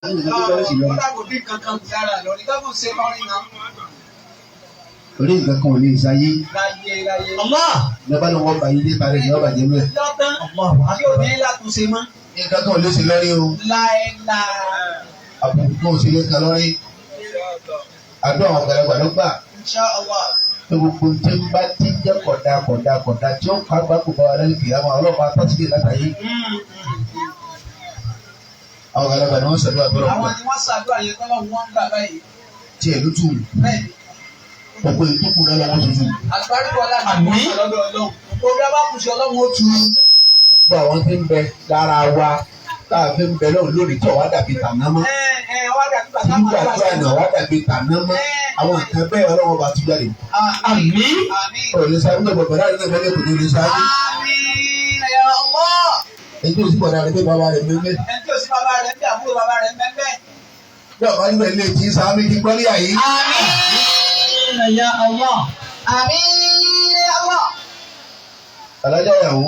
Orí nǹkan kan ò lè ṣayé. Lọ́ba ló wọ́n bàyí dé parí ìyá ọ̀bàjẹ́ mẹ́. Nǹkan kan ò lè ṣe lọ́rí o. Àbùkù kan ò ṣe lè kan lọ́rí. Àdó àwọn àgbàlagbà ló gbà. Gbogbo tí ń bá ti jẹ́ kọ̀dà tí ó kọ́ àgbà kò bá wa lẹ́yìn kìí àwọn ọlọ́pàá pàṣípè látàyè. Àwọn àgbàlagbà ni wọ́n ṣàdúrà tọ́lọ̀. Àwọn ni wọ́n ṣàdúrà yẹn tọ́lọ̀ wọ́n gbà báyìí. Tí ẹ̀ ló tù. Gbogbo ìtókù náà lọ́wọ́ tuntun. Àgbáríkọ̀ láti mú ọlọ́dọ̀ ọlọ́run. Gbogbo abá kùsì ọlọ́run ó tu. Gbogbo àwọn tí ń bẹ lára wa táà fi ń bẹ lọ́run lórí tí ọ̀wá dàbí tàná mọ́. Tí ń gbàdúrà náà wá dàbí tàná mọ́. Àwọn nǹkan bẹ́ẹ̀ ọlọ́wọ́ bá tú jáde. Àmín. Ọ̀rẹ́ sáré náà bọ̀bọ̀ láti náà bẹ́ẹ̀ kò ní lè sáré. Àmín ya Allah. Ẹni tí o sì bọ̀ dára pé bàbá rẹ̀ mẹ́mẹ́. Ẹni tí o sì bàbá rẹ̀ bí àbúrò bàbá rẹ̀ mẹ́mẹ́. Bí ọ̀bá nígbà ilé tí ń sáré kí gbọ́lé àyè. Àmín ya Allah. Àmín ya Allah. Alájà ìyàwó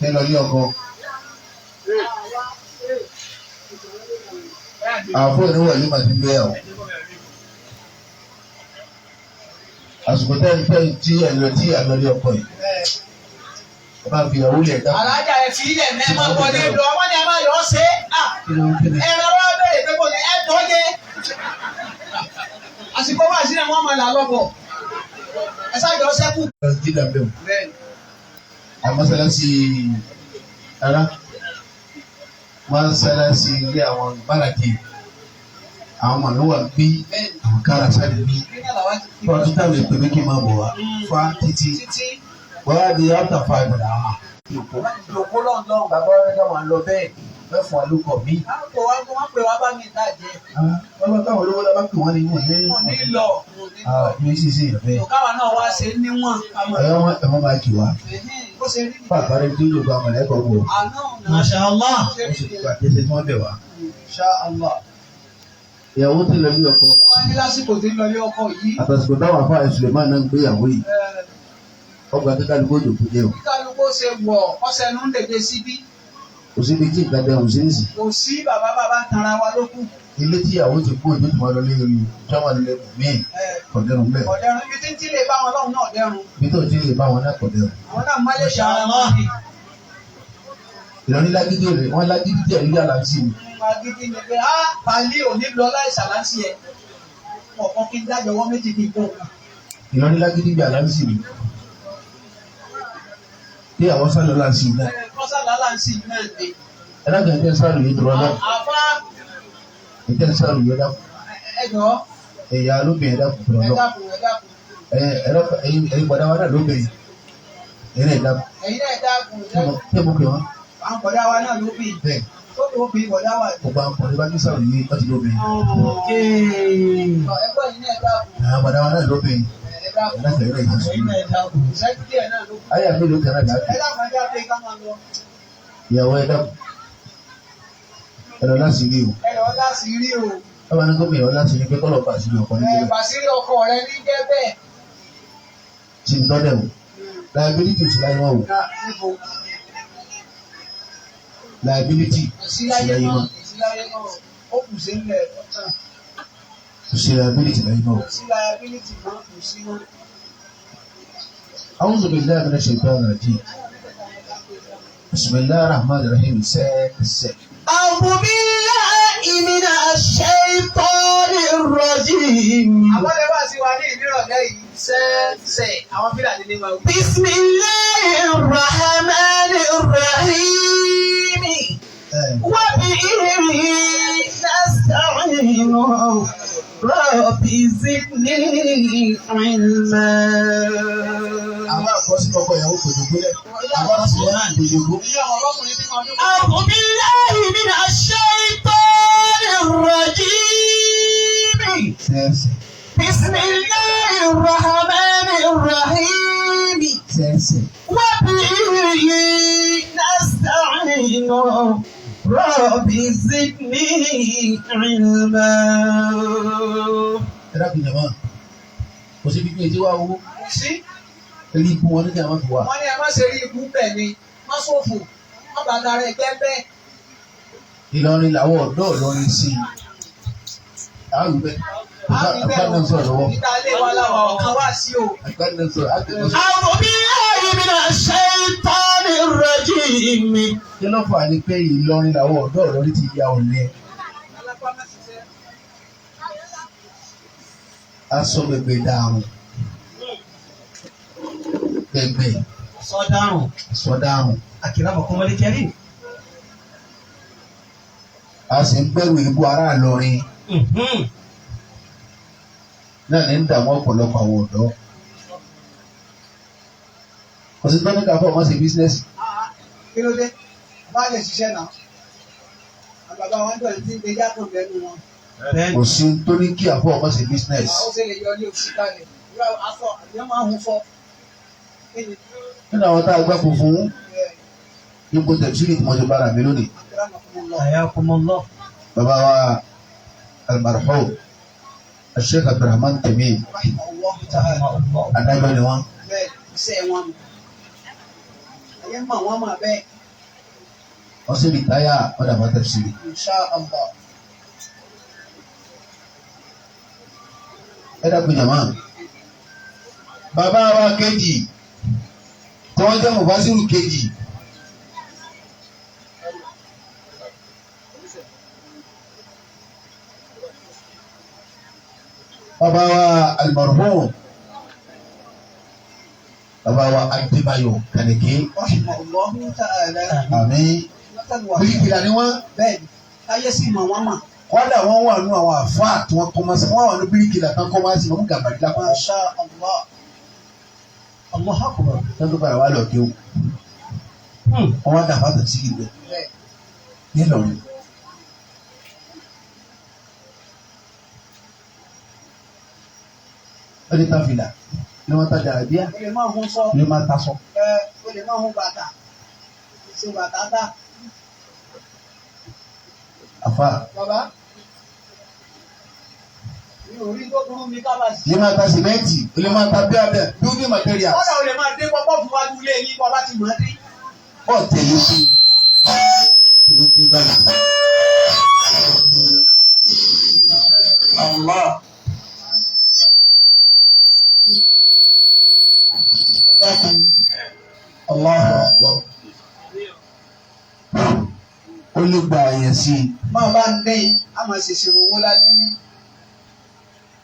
ní lọ ní ọkọ. Àfọ ìnáwó ìlú màá ti gbé yàwó. Àsìkò tẹ́ tí ẹ̀ lọ tí ẹ̀ lọ ní ọkọ yìí. Ẹ máa fi ìyàwó lẹ̀ dá. Alájà ẹ fi ilẹ̀ mẹ́ máa wọlé lọ, wọ́n ní ẹ máa yọ ọ́ ṣe. Ẹ̀rọ wa bẹ̀rẹ̀ pé kò ní ẹ̀ tọ́ yé. Àsìkò wà sílẹ̀ wọ́n máa là lọ́bọ̀. Ẹ sáàjọ sẹ́kù. Jídà bẹ́ẹ̀ o. Àmọ́sálásí ara mọ́sálásí ilé àwọn báràkì àwọn màmí wà bí àwọn kára sáré bí fún ọdún táwọn èpè méjì máa bọ̀ wá fún títí wọ́n á di after 5 náà. Ìjòkó lọ́nlọ́n. Bàbá wọn ká wọn lọ bẹ́ẹ̀ mẹ́fún alúkọ̀ mí. Wọ́n pè wá bá mi dájẹ́. Wọ́n bá káwọn olówó lọ́wọ́ pè wọ́n ní wọ́n ní. Wọ́n ní lọ. Ní sísè ìfẹ́. Káwa náà wá ṣe níwọ̀n. Ẹ̀wọ̀n máa kì wá. Bó ṣe rí. Bàbá rẹ̀ tó yóò gba mọ̀lẹ́kọ̀ wò. Masha Allah. Ó sì gbà tẹ́sẹ̀ tí wọ́n bẹ̀ wá. Masha Allah. Ìyàwó tí lọ ní ọkọ. Wọ́n ní lásìkò tí ń lọ ní ọkọ yìí. Àtàsìkò táwọn afáà Suleiman náà ń gbéyàwó yìí. Ọgbà kíkà ló gbójú kú dé o. Kíkà ló kó ṣe wọ̀ ọ̀sẹ̀ ló ń dèdè síbí. Kò síbi tí ìgbà dẹrùn sí nìsí. Kò sí bàbá tanra wa ló kù. Ilé tí ìyàwó ti kú òjò tó máa lọ lé orí jọ́wọ́ nílé míì kọ̀dẹ̀rùn bẹ́ẹ̀. Kọ̀dẹ̀rùn ibi tí lè bá wọn lọ́hùn náà dẹrùn. Bí tó ti lè bá wọn náà kọ̀dẹ̀rùn. Àwọn náà má lè ṣàlọ́. Ìlọrin lágídí rẹ̀ wọ́n lágídí díẹ̀ nígbà láti mi. Magídí ni pé Pàlí ò ní lọ láìsà láti ẹ̀. Ọ̀kan kí n dájọ́ wọ́n méjì kí n tó. Ìlọrin lágídí gbà láti mi. Bí àwọn sálọ láti mi náà. Kọ́sálà láǹsì náà dé. Ẹlẹ́gàn ìtẹ́ sáàlù yìí dúró náà. Àbá. Ìtẹ́ sáàlù yìí dákú. Ẹ̀jọ̀. Ẹ̀yà lóbìnrin dákú dúró náà. Ẹ̀yin gbọ́dá wa náà lóbìnrin. Ẹ̀yin náà dákú. Ẹ̀yin náà dákú. Tẹ́bù kí wọ́n. Àwọn gbọ́dá wa náà lóbì. Bẹ́ẹ̀. Tó lóbì gbọ́dá wa. Gbogbo àwọn ọkùnrin bá ní sáàlù yìí wọ́n ti lóbìnrin. Ẹgbẹ́ yìí náà dákú. Àwọn gbọ́dá wa náà lóbìnrin. Ayé àmì ló kẹ́rẹ́ dàgbé. Ìyàwó ẹ dákun. Ẹ̀rọ láti rí o. Ẹ̀rọ láti rí o. Báwa ní gómìnà ọ̀la sí ni pé kọ́lọ̀ bá sílé ọkọ nílé. Bàṣírí ọkọ rẹ ní jẹ́ bẹ́ẹ̀. Tí ń tọ́lẹ̀ o. Liability sí láyé wọn o. Liability sí láyé wọn. Ó kù sí ilẹ̀ ọ̀tàn. Kò sí liability láyé wọn o. Kò sí liability kan kù sí wọn. أعوذ بالله من الشيطان الرجيم. بسم الله الرحمن الرحيم. أعوذ بالله من الشيطان الرجيم. Àwọn ẹ̀rọ àti wà ní ìnírọ̀lẹ́ yìí ṣẹ́ṣẹ́ àwọn fílà ní nígbà wípé. بسم الله الرحمن الرحيم. وبه نستعين رب زدني علما. Àwọn àkọsílẹ̀ ọkọ ìyàwó kò dùn gúnlẹ̀. Àwọn àkọsílẹ̀ náà kò dùn gún. أعوذ بالله من الشيطان الرجيم. بسم الله الرحمن الرحيم. وبه نستعين رب زدني علما. Ẹ dákun jàmá. Kò sí pípé tí wàá owó. Sí. Eré ikú wọn ní kí a máa fi wà. Wọ́n ní ẹ má ṣe rí ikú bẹ́ẹ̀ ni, má ṣòfò, má bàtà rẹ̀ jẹ́ bẹ́ẹ̀. Ìlọrin làwọn ọ̀dọ́ Ìlọrin sí i. Àwọn ìgbẹ́ àgbàdo sọ̀rọ̀ lọ́wọ́. Níta ilé wa láwọn ọ̀kan wá sí o. Àgbàdo sọ̀rọ̀ àgbàdo sọ̀rọ̀. أعوذ بالله من الشيطان الرجيم. Kí ló fà ní pé Ìlọrin làwọn ọ̀dọ́ Ìlọrin ti ya ọ̀lẹ. Aṣọ gbẹgbẹ dàrún. Gbẹgbẹ. صدام Sọdáhùn. أكرمكم الكريم. A sì ń gbẹ̀rù ìbú ará Ìlọrin. Náà ní ń dààmú ọ̀pọ̀lọpọ̀ àwọn ọ̀dọ́. Ọ̀sìn tó ní ká fọ́ ọmọ sí bísínẹ́sì. Kí ló dé? Bá lè ṣiṣẹ́ náà. Àgbàgbà wọn jọ ní ti ń gbé jákòó lẹ́nu wọn. Kò sí tó ní kí àfọ́ ọmọ sí bísínẹ́sì. Ó ṣe lè yọ ní òsì kalẹ̀. Ìwé aṣọ àbíyá máa ń hun fọ́. Nínú àwọn tá a gbẹ́ kún fún ipò tẹ̀sílì tí mo ti bára mi lónìí. حياكم الله. Bàbá wa almarhum Sheikh Abdulrahman Tamim adájọ́ ni wọ́n. Bẹ́ẹ̀ iṣẹ́ wọn nù. Ẹyẹ mọ̀ wọ́n mọ̀ bẹ́ẹ̀. Wọ́n sì rìtáyà ọ̀dà bá tẹ̀sílì. Insha Allah. Ẹ dákun jàmá. Bàbá wa kejì tí wọ́n jẹ́ mufasiru kejì. Bàbá wa almarhum bàbá wa Adébáyọ̀ Kànìké. Rahimahullahu ta'ala. Àmín. Bíríkìlà ni wọ́n. Bẹ́ẹ̀ni, táyé sì mọ̀ wọ́n mọ̀. Kọ́dà wọ́n wà nù àwọn àfáà tí wọ́n kọ́ máa sí wọ́n wà ní bíríkìlà tán kọ́ máa sí wọn gàbàdì lápá. Masha Allah. الله أكبر. Tọ́jú padà wà lọ kí o. Wọ́n wá dàbà tó sí ìgbẹ́. Bẹ́ẹ̀. Nílọrin. Ó lè ta fìlà, ní wọ́n ta jàràbíà, O lè máa hun sọ. ní wọ́n máa ta sọ. O lè máa hun bàtà. Ṣé bàtà dá? Àfa. Bàbá. Mi ò rí tó burú mi ká bá sí. Ní máa ta sìmẹ́ǹtì, ó lè máa ta bíàbẹ̀, building materials. Kọ́dà o lè máa dé pọ́pọ́ fún wájú ilé yín kọ́ bá ti mọ̀ ẹ́ dé. Ọ̀tẹ̀ ló dé. Kí ló dé báyìí? Allah. Allahu Akbar. Ó lè gba àyàn sí i. Máa bá ń dé, a máa ṣèṣirò owó lálẹ́ ní.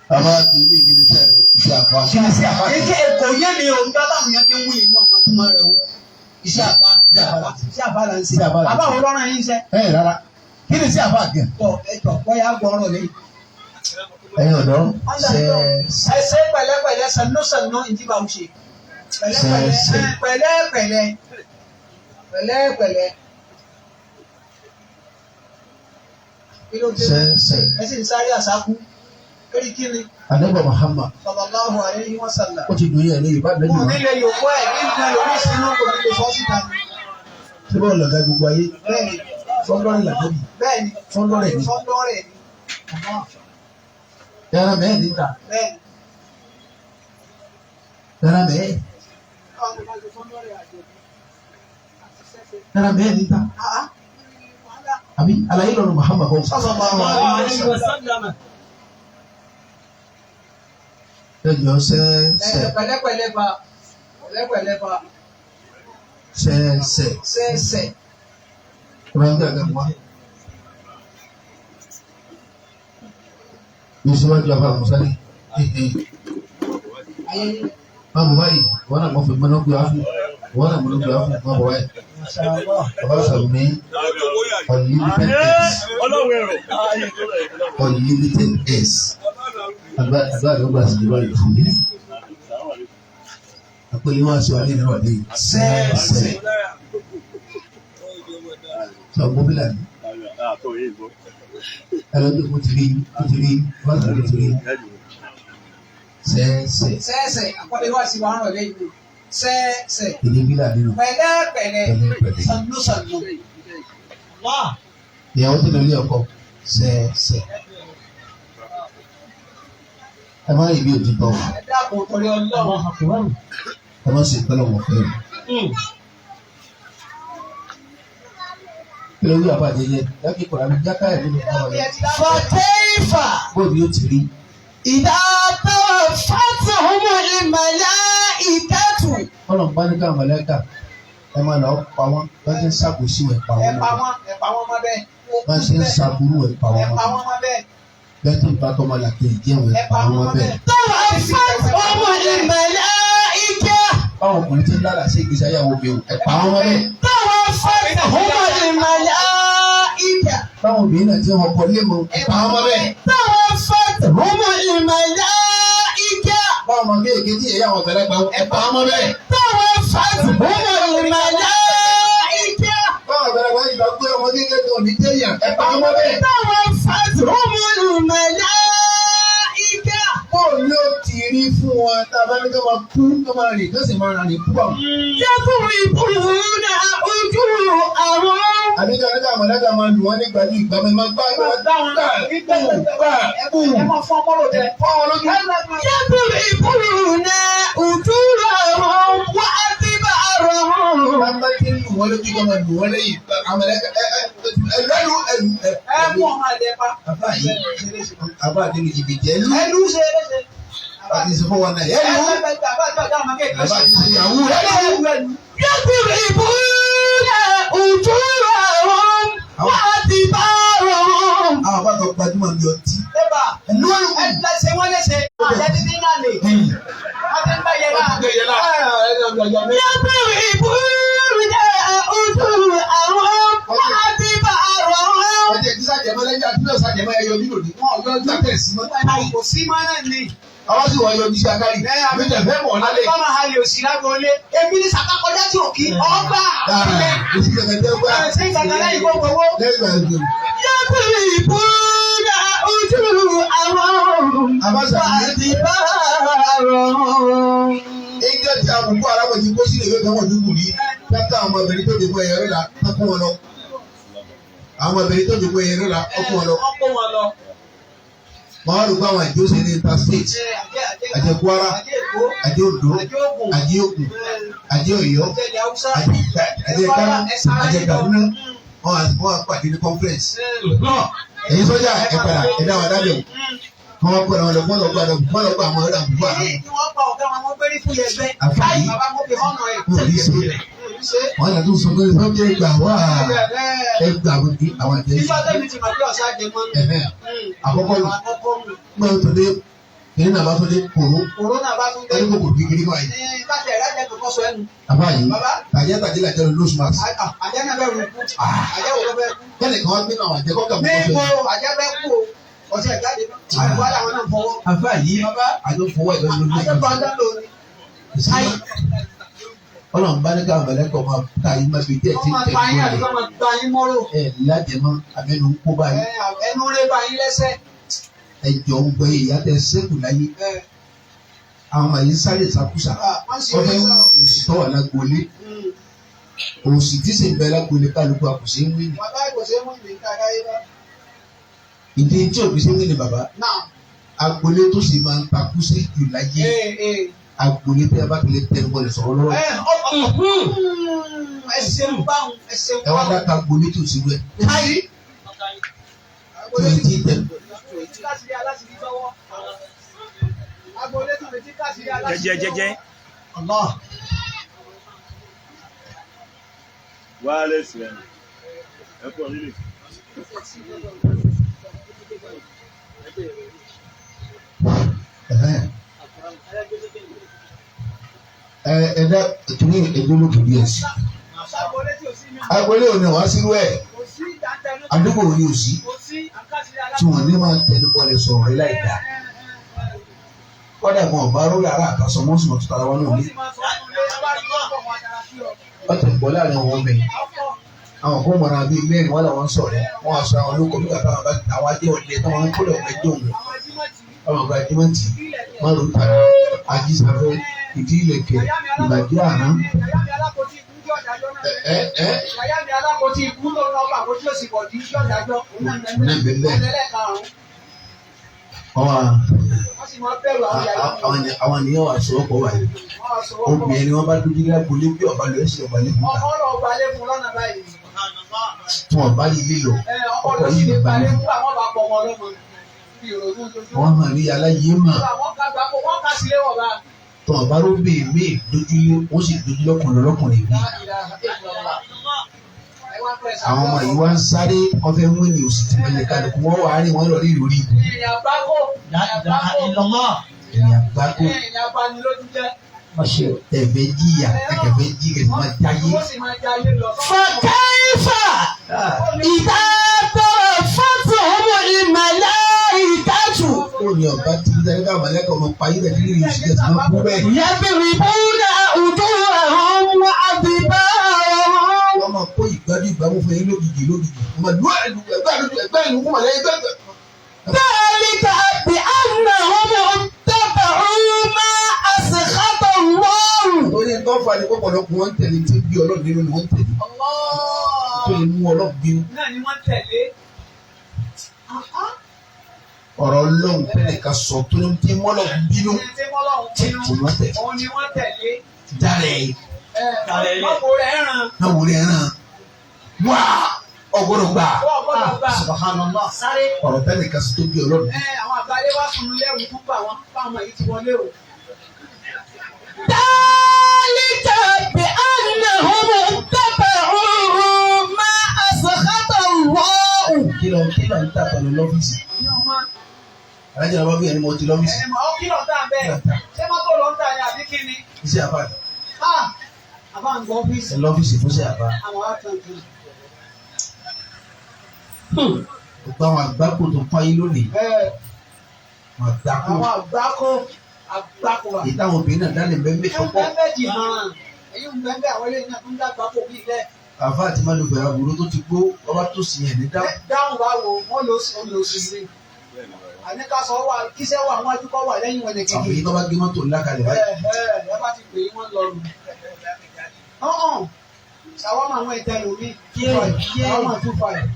Bàbá mi ní ìdílé tẹ̀lé iṣẹ́ àpá. Kí ni sí àpá? Èké kò yé mi o, nígbà táwọn èèyàn ti ń wí ìyẹn ọmọ tó máa rẹ̀ o. Iṣẹ́ àpá, iṣẹ́ àpá là ń ṣe. Iṣẹ́ àpá là ń ṣe. Àbá wo lọ́rọ̀ yín iṣẹ́? Ẹ rárá, kí ni iṣẹ́ àpá gẹ̀? Ẹ̀tọ́ bóyá gbọ́rọ̀ lẹ́yìn. Ẹ̀yin ọ̀dọ́ Ẹsẹ̀ pẹ̀lẹ́pẹ̀lẹ́ sànú ìdí bá ń ṣe. Pẹ̀lẹ́pẹ̀lẹ́. Kí ló dé? Ẹ sì ń sáré àsákú. Lórí kí ni? Ànábì Muhammad Sallallahu alaihi wasallam. ó ti dùn yẹn ní ìbá lẹ́yìn Mo wọn. nílé yòókù ẹ̀ ní ìgbà lórí ìsinú kò ní lè sọ síta ni. Ṣé bọ́ọ̀lù ọ̀gá gbogbo ayé? Bẹ́ẹ̀ni, Fọ́nlọ́rìn làbẹ́bí. bẹ́ẹ̀ni. Fọ́nlọ́rìn ni. Fọ́nlọ́rẹ̀ ni. Yàrá mẹ́ẹ̀ níta. Bẹ́ẹ̀ni. Yàrá mẹ́ẹ̀. Yàrá mẹ́ẹ̀ níta. Àbí àlàyé lọ́rùn Muhammad kọ́. Sallallahu alaihi wasallam. Ẹjọ́ sẹ́ẹ̀sẹ̀ Pẹ̀lẹ́pẹ̀lẹ́ ba. sẹ́ẹ̀sẹ̀. Sẹ́ẹ̀sẹ̀. Ìbára ń gbàgbà wá. Ìṣèwádìí àbá Mùsálí. Má bọ̀ báyìí, wọ́n náà mọ̀ fún mọ́nà gbé wá fún. Wọ́n náà mọ̀ gbé wá fún má bọ̀ báyìí. Bàbá sọ̀rọ̀ ní unlimited S. Unlimited S. Àgbà rẹ̀ ó gbà sí ìjọba yìí fún mi. Àpò yìí wọ́n aṣọ alẹ́ náà wà lẹ́yìn. Sẹ́ẹ̀sẹ̀. Sọ gbóbílà ni. Ẹlọ́dún mo ti rí wọ́n sọ̀rọ̀ ti rí. Sẹ́ẹ̀sẹ̀. Sẹ́ẹ̀sẹ̀. Àkọ́lé wá sí wàhálà lẹ́yìn. Sẹ́ẹ̀sẹ̀. Èdè bílà nínú. Pẹ̀lẹ́pẹ̀lẹ́. Sànú. Ìyàwó tó lọ ilé ọkọ. Sẹ́ẹ̀sẹ̀. Ẹ má rí ibi òtítọ́. Ẹ dákun torí Ọlọ́run. Ẹ má ṣe pẹ́lú ọmọ fẹ́. kí ló wí àbájẹ yẹ dákì kọ̀ọ̀rọ̀ àmì jákàyà nínú ọ̀rọ̀ yẹn. Fàkẹ́yìfà. bóyá ni ó ti rí. Ìdá tọ́wọ̀ fàtì ọmọ ìmọ̀lá ìkẹ́tù. Ọlọ́run bá ní ká mọ̀lẹ́kà ẹ máa lọ pa wọ́n bá ti ń ṣàkóso ẹ̀ pa wọ́n. ẹ pa wọ́n mọ́ bẹ́ẹ̀. bá ti ń ṣàbúrú ẹ̀ pa wọ́n. mọ́ bẹ́ẹ̀. bẹ́ẹ̀ tó ń bá tọ́mọ làkè ìjẹun ẹ̀ pa wọ́n bẹ́ẹ̀. Tọ́wọ̀ fàtì ọmọ ìmọ̀lá ìkẹ́. báwọn ọkùnrin ti ń lára sí ìgbésí ayáwó mi ò ẹ̀ pa wọ́n bẹ́ẹ̀. Tọ́wọ̀ fàtì ọmọ ìmọ̀lá ìkẹ́. báwọn obìnrin náà ti ń ọkọ lé mọ ẹ̀ pa wọ́n bẹ́ẹ̀. Tọ́wọ̀ fàtì ọmọ ìmọ̀lá ìkẹ́. báwọn ọmọ kéèké tí ẹ̀yà wọn bẹ̀rẹ̀ gbà ẹ̀ pa wọ́n bẹ́ẹ̀. Tọ́wọ̀ fàtì ọmọ ìmọ̀lá ìkẹ́. báwọn bẹ̀rẹ̀ wọ́n ìgbà pé ọmọ kéèké tó ní téèyàn ẹ̀ pa wọ́n bẹ́ẹ̀. Tọ́wọ̀ fàtì ọmọ ìmọ̀lá ìkẹ́. bóòlù ló ti rí fún wọn tá a bá ní ká máa kú ká máa rìn ká sì máa rà ní púpọ̀. Yẹ́kùnrin ìbùrùn ojú àwọn. àbíká nígbà mọ̀lẹ́kà máa lù wọ́n nígbà ní ìgbà mi máa gbá Yẹ́kùnrin ìbùrùn ojú àwọn wá sí bàrọ̀. bàbá tí ń lù wọ́n lójú kọ́ máa lù wọ́n lẹ́yìn àmọ̀lẹ́kà ẹlẹ́nu Ẹ̀mú ọmọ àdẹ́pá. àbá yìí àbá àdéhùn jìbìtì ẹlú Ẹlú ṣe é ṣe. àti ìsìnkú wọn náà ẹlú àbá ti ṣe yàwó ẹlú. Yẹ́kùnrin ìbùrùn ojú àwọn wá sí bàrọ̀. àwọn bá tọ́ gbajúmọ̀ ní ọtí. Ẹ̀bà ẹ̀ṣẹ̀ wọ́n léṣe. Àjẹ́tí ní náà lè. Wọ́n ti ń bá yẹ náà. Yẹ́kùnrin ìbùrùn ojú àwọn wá sí bàrọ̀. ọjọ́ ìdí sàjẹmọ́ lẹ́yìn àti náà sàjẹmọ́ ẹyọ nínú ní wọ́n ọjọ́ ìgbà tẹ̀ sí mọ́. Kò sí mọ́ náà ni. àwọn sì wọ́n yọ ní sàkárì méjì fẹ́ mọ̀ lálẹ́. Bọ́lá Hali òsì lágbóolé. Èmi ní sàkákọjá tí ò kí ọgbà. èsì kẹ̀kẹ́ tẹ́ gbà. Ṣé ìgbàgbọ́ lẹ́yìn gbogbo owó? lẹ́yìn ìgbà tó. Yẹ́kùnrin ìbúra ojú àwọn àbáṣà àti bàrọ̀. ẹjọ́ tí a mú kó arábọ̀jì kó sílẹ̀ ìwé kan wọ̀ dúkù ní pátá àwọn ọmọbìnrin tó dé bọ́ ẹ̀yẹ rẹ̀ la kó wọn lọ. àwọn ọmọbìnrin tó dé bọ́ ẹ̀yẹ rẹ̀ la kó wọn lọ. wọ́n á rò pé àwọn àjọ ṣe ní interstate àjẹ Kwara àjẹ Ondo àjẹ Ògùn àjẹ Ọ̀yọ́ àjẹ Kánò àjẹ Kaduna wọ́n á pàdé ní conference. ẹ̀yin sọ́jà ẹ̀ padà ẹ̀ dá wà dábẹ̀ o wọ́n pẹ̀lú àwọn ọ̀dọ́ lọ́gbà àwọn ọ̀dọ́ àbúrò àwọn. àfààní kò ní ṣe wọ́n yàtọ̀ sọ pé sọ́jà ẹgbà wá ẹgbà àwọn àjẹ àkọ́kọ́ lọ gbọ́dọ̀ tó dé èyí náà bá tó dé kòró ẹni kò kò kékeré báyìí. àbáyé tàjẹ́ tàjẹ́ làjẹ́ lọ lóṣù máa sí. kẹ́lẹ̀ kan wá gbé náà àjẹ́ kọ́kà mọ́ fẹ́. àbáyé àjọ fọwọ́ ìlú lóṣù. Ọlọ́run bá ní ká àmọ̀lẹ́kọ̀ọ́ máa ká yín má fi díẹ̀ tí ń tẹ̀lé mọ́rọ̀ ẹ̀ lájẹmọ́ àmẹ́nu ń kó báyìí. Ẹnu rẹ̀ bá yín lẹ́sẹ̀. ẹ jọ ń gbọ́ ìyá tẹ sẹ́kù láyé. àwọn ọmọ yìí sáré ìsàkúsà ọ̀fẹ́ òsì tó wà lágbolé òsì tí sì ń bẹ lágbolé kálukú àkùsí ń wí ni. ìdí tí òbí sí ń wí ni bàbá agbolé tó sì máa ń takú sí jù láyé agbolé tí a bá tilẹ̀ tẹnu bọ̀lẹ̀ sọ̀rọ̀ lọ́wọ́. ẹ wá dáka agbolé tó sì wẹ̀. tó yẹ ti tẹ̀. Jẹ́jẹ́. Allah. Wálé sílẹ̀. Ẹ kú ọ̀rẹ́lẹ̀. Ẹ̀dá ìtúní ìdólókè bí ẹ̀sìn. Agbolé òní wá sírú ẹ̀. Àdúgbò òní òsì. Tí wọ́n ní máa tẹnu bọ́lẹ̀ sọ̀rọ̀ láì dá. Kọ́dà kan ọ̀bá rólà ara àtàsọ mọ́ sùn ọ̀tún tara wọn náà ní. Wọ́n tẹ̀ bọ́ láàrin àwọn ọmọ yìí. Àwọn kan mọ̀ra bíi mẹ́rin wọ́n làwọn sọ̀rọ̀. Wọ́n á sọ àwọn olóko bí kàtà àwọn adé ọ̀dẹ tó wọn kó lọ́ọ̀ mẹ́jọ òun. Àwọn àgbà dímọ̀tì márùn-ún tàbí ajísafẹ́ ìdí ìlẹ̀kẹ̀ ìbàdí àná. Àwọn ènìyàn wà sọ ọkọ̀ wáyé. Obìnrin ni wọ́n bá dúdú ní agbolé bí ọba lọ ẹ̀sìn ọba lé fún ta. tí wọ́n bá yí lílọ ọkọ̀ yìí lè bá yí. wọ́n hàn ní aláyé mà tí wọ́n bá róbè mí dojúlé wọ́n sì dojú lọ́kùnrin bí. àwọn ọmọ yìí wá ń sáré wọ́n fẹ́ mú ní oṣù tí wọ́n lè kálukú wọ́n wà á rí wọ́n lọ rí lórí ìbò. ènìyàn gbáko ẹ̀fẹ̀ jìyà ẹ̀fẹ̀ jí kẹ̀sì máa jáyé. fọkẹ́fà ìdá tọrọ fọ́tò ọmọ ìmọ̀lẹ́ ìdájú. ó ní ọba tí ń darí káwọn mọ̀lẹ́kọ̀ ọmọ payé rẹ̀ nílùú oṣù kẹsì máa kú bẹ́ẹ̀. yẹ́bìrì bóńdà òdò àwọn àbíbá ọ̀hún. wọ́n máa kó ìgbádùn ìgbàmú fún yín lógìgì ọmọ ìlú ẹgbẹ́ ìlú kúmọ̀ lẹ́yìn gbẹ́gbẹ́. ذلك بأنهم اتبعوا ما أسخط الله. orí tó fà ní pọ̀pọ̀lọpọ̀ wọn tẹ̀lé tí bí ọlọ́run nínú ni wọ́n tẹ̀lé. tó lè mú ọlọ́run bínú. náà ni wọ́n tẹ̀lé. ọ̀rọ̀ ọlọ́run pẹ̀lẹ́ ká sọ tó ní tí mọ́lọ̀ bínú. tí wọ́n tẹ̀lé. òun ni wọ́n tẹ̀lé. dálẹ̀. lọ́kọ̀ rẹ̀ ràn. náà wò rẹ̀ ràn. wá ọgbọ́dọ̀ gbà. Subhanallah. Sáré. ọ̀rọ̀ pẹ̀lẹ́ ká sọ tó bí ọlọ́run. àwọn àgbáyé wá fún un lẹ́rù fún báwọn èyí tí wọ́n lérò. ذلك بأنهم اتبعوا ما أسخط الله. kí ló ń tà pẹ̀lú lọ́fíìsì. alájà bá bí ẹni mo ti lọ́fíìsì. kí ló ń tà bẹ́ẹ̀ ṣé mọ́tò ló ń tà ní àbí kí ni. iṣẹ́ àbá. àbá ń gbọ́ ọ́fíìsì. ẹ lọ́fíìsì fún iṣẹ́ àbá. àwọn àtúntò. gbogbo àwọn àgbákò tó fáyé lónìí. àwọn àgbákò wa. èyí táwọn obìnrin náà dálé bẹ́ẹ̀ fọ́pọ́. bẹ́ẹ̀ jì hàn èyí ń bẹ́ẹ̀ àwọn eléyìí náà tó ń dàgbà kò bí ilẹ̀. àfa àti mọ́lẹ̀ fẹ̀rẹ̀ àbúrò tó ti gbó ọba tó sì yẹn ní dáhùn. dáhùn báwo wọ́n lò sí ilé. àníkàsọ wà kíṣẹ́ wà wọ́n adúkọ́ wà lẹ́yìn wọn nìkan. àwọn yìí tó bá gbé mọ́tò ńlá kalẹ̀ báyìí. ẹ bá ti pè é wọ́n lọ rù. ṣàwọn àwọn ìtẹ̀lómi 2-5.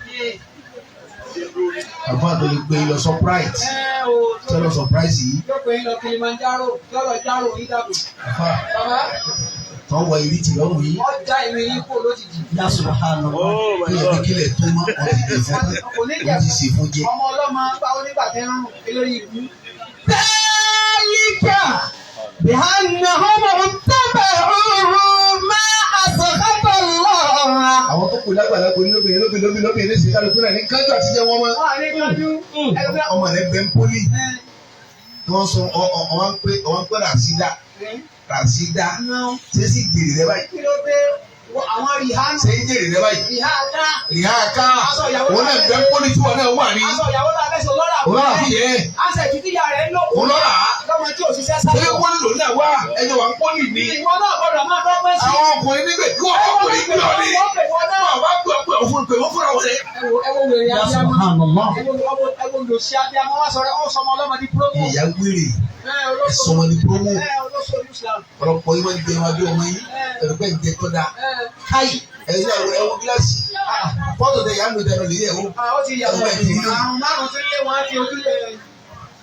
àbá àtọ́ lè gbé lọ surprise. tẹ́ lọ surprise yìí. yóò pè é lọ Kilimanjaro lọ́lọ́ járó ìdàgbò. àfa bàbá tó ń wọ ìrì tì lọ́rùn yìí. wọ́n já ìwé yín kó lójijì. Yasubu hàn lọ. kí lè kílẹ̀ tó mọ́ wọ́n ti dè fún wọ́n ti sè fún jẹ. ọmọ ọlọ́mọ bá onígbàtẹ́ rán elórí ìlú. ذلك بأنهم اتبعوا ما أسخط الله. àwọn tó kù lágbàlagbò ní lóbìnrin ní sèkálù kúrẹ́ ní kájú àti jẹ́ wọn mọ́. ọmọ rẹ̀ bẹ́ ń pólì. wọ́n sọ ọ̀wọ́n pé ràṣídà ṣé sì jèrè rẹ báyìí. kí ló dé àwọn rìhánù. ṣé ń jèrè rẹ báyìí. rìhánà òun náà bẹ́ ń pólì tí wọn náà wà ní. aṣọ ìyàwó náà fẹsẹ̀ lọ́ra. òun náà fi yẹ. aṣọ ìtìtìyà rẹ̀ ń lò. òun lọ́ra. lọ́mọ tí òṣìṣẹ́ sáré. ṣé wọ́n lò náà wá ẹjọ́ wa ń pólì ní. ìwọ náà gbọ́dọ̀ máa dọ́gbẹ́ sí. àwọn ọkùnrin nígbè kí wọ́n ọkùnrin gbé ọ ní. wọ́n bá gbé ọkùnrin òfin pè wọ́n fúnra wọn lẹ. ẹ wo wèrè Yasubu abiyamọ. hàn lọ. ẹ wo lòsì abiyamọ wá sọ̀rọ̀ ọ sọmọ ọlọ́mọ di promo. ìyá gbére ẹ̀sọ́mọ ní promo. olóṣèlú Islam. ọ̀pọ̀ yìí máa ń gbé wọn bí ọmọ yìí ẹ̀rọ pẹ́ ń jẹ tó dáa. káyì ẹ̀yin náà ẹ̀wọ̀n gíláàsì fọ́tò tẹ ìyá mi tẹ̀lé lè ẹ̀wọ̀n. ó ti yàgò àrùn márùn tí lé wọn á fi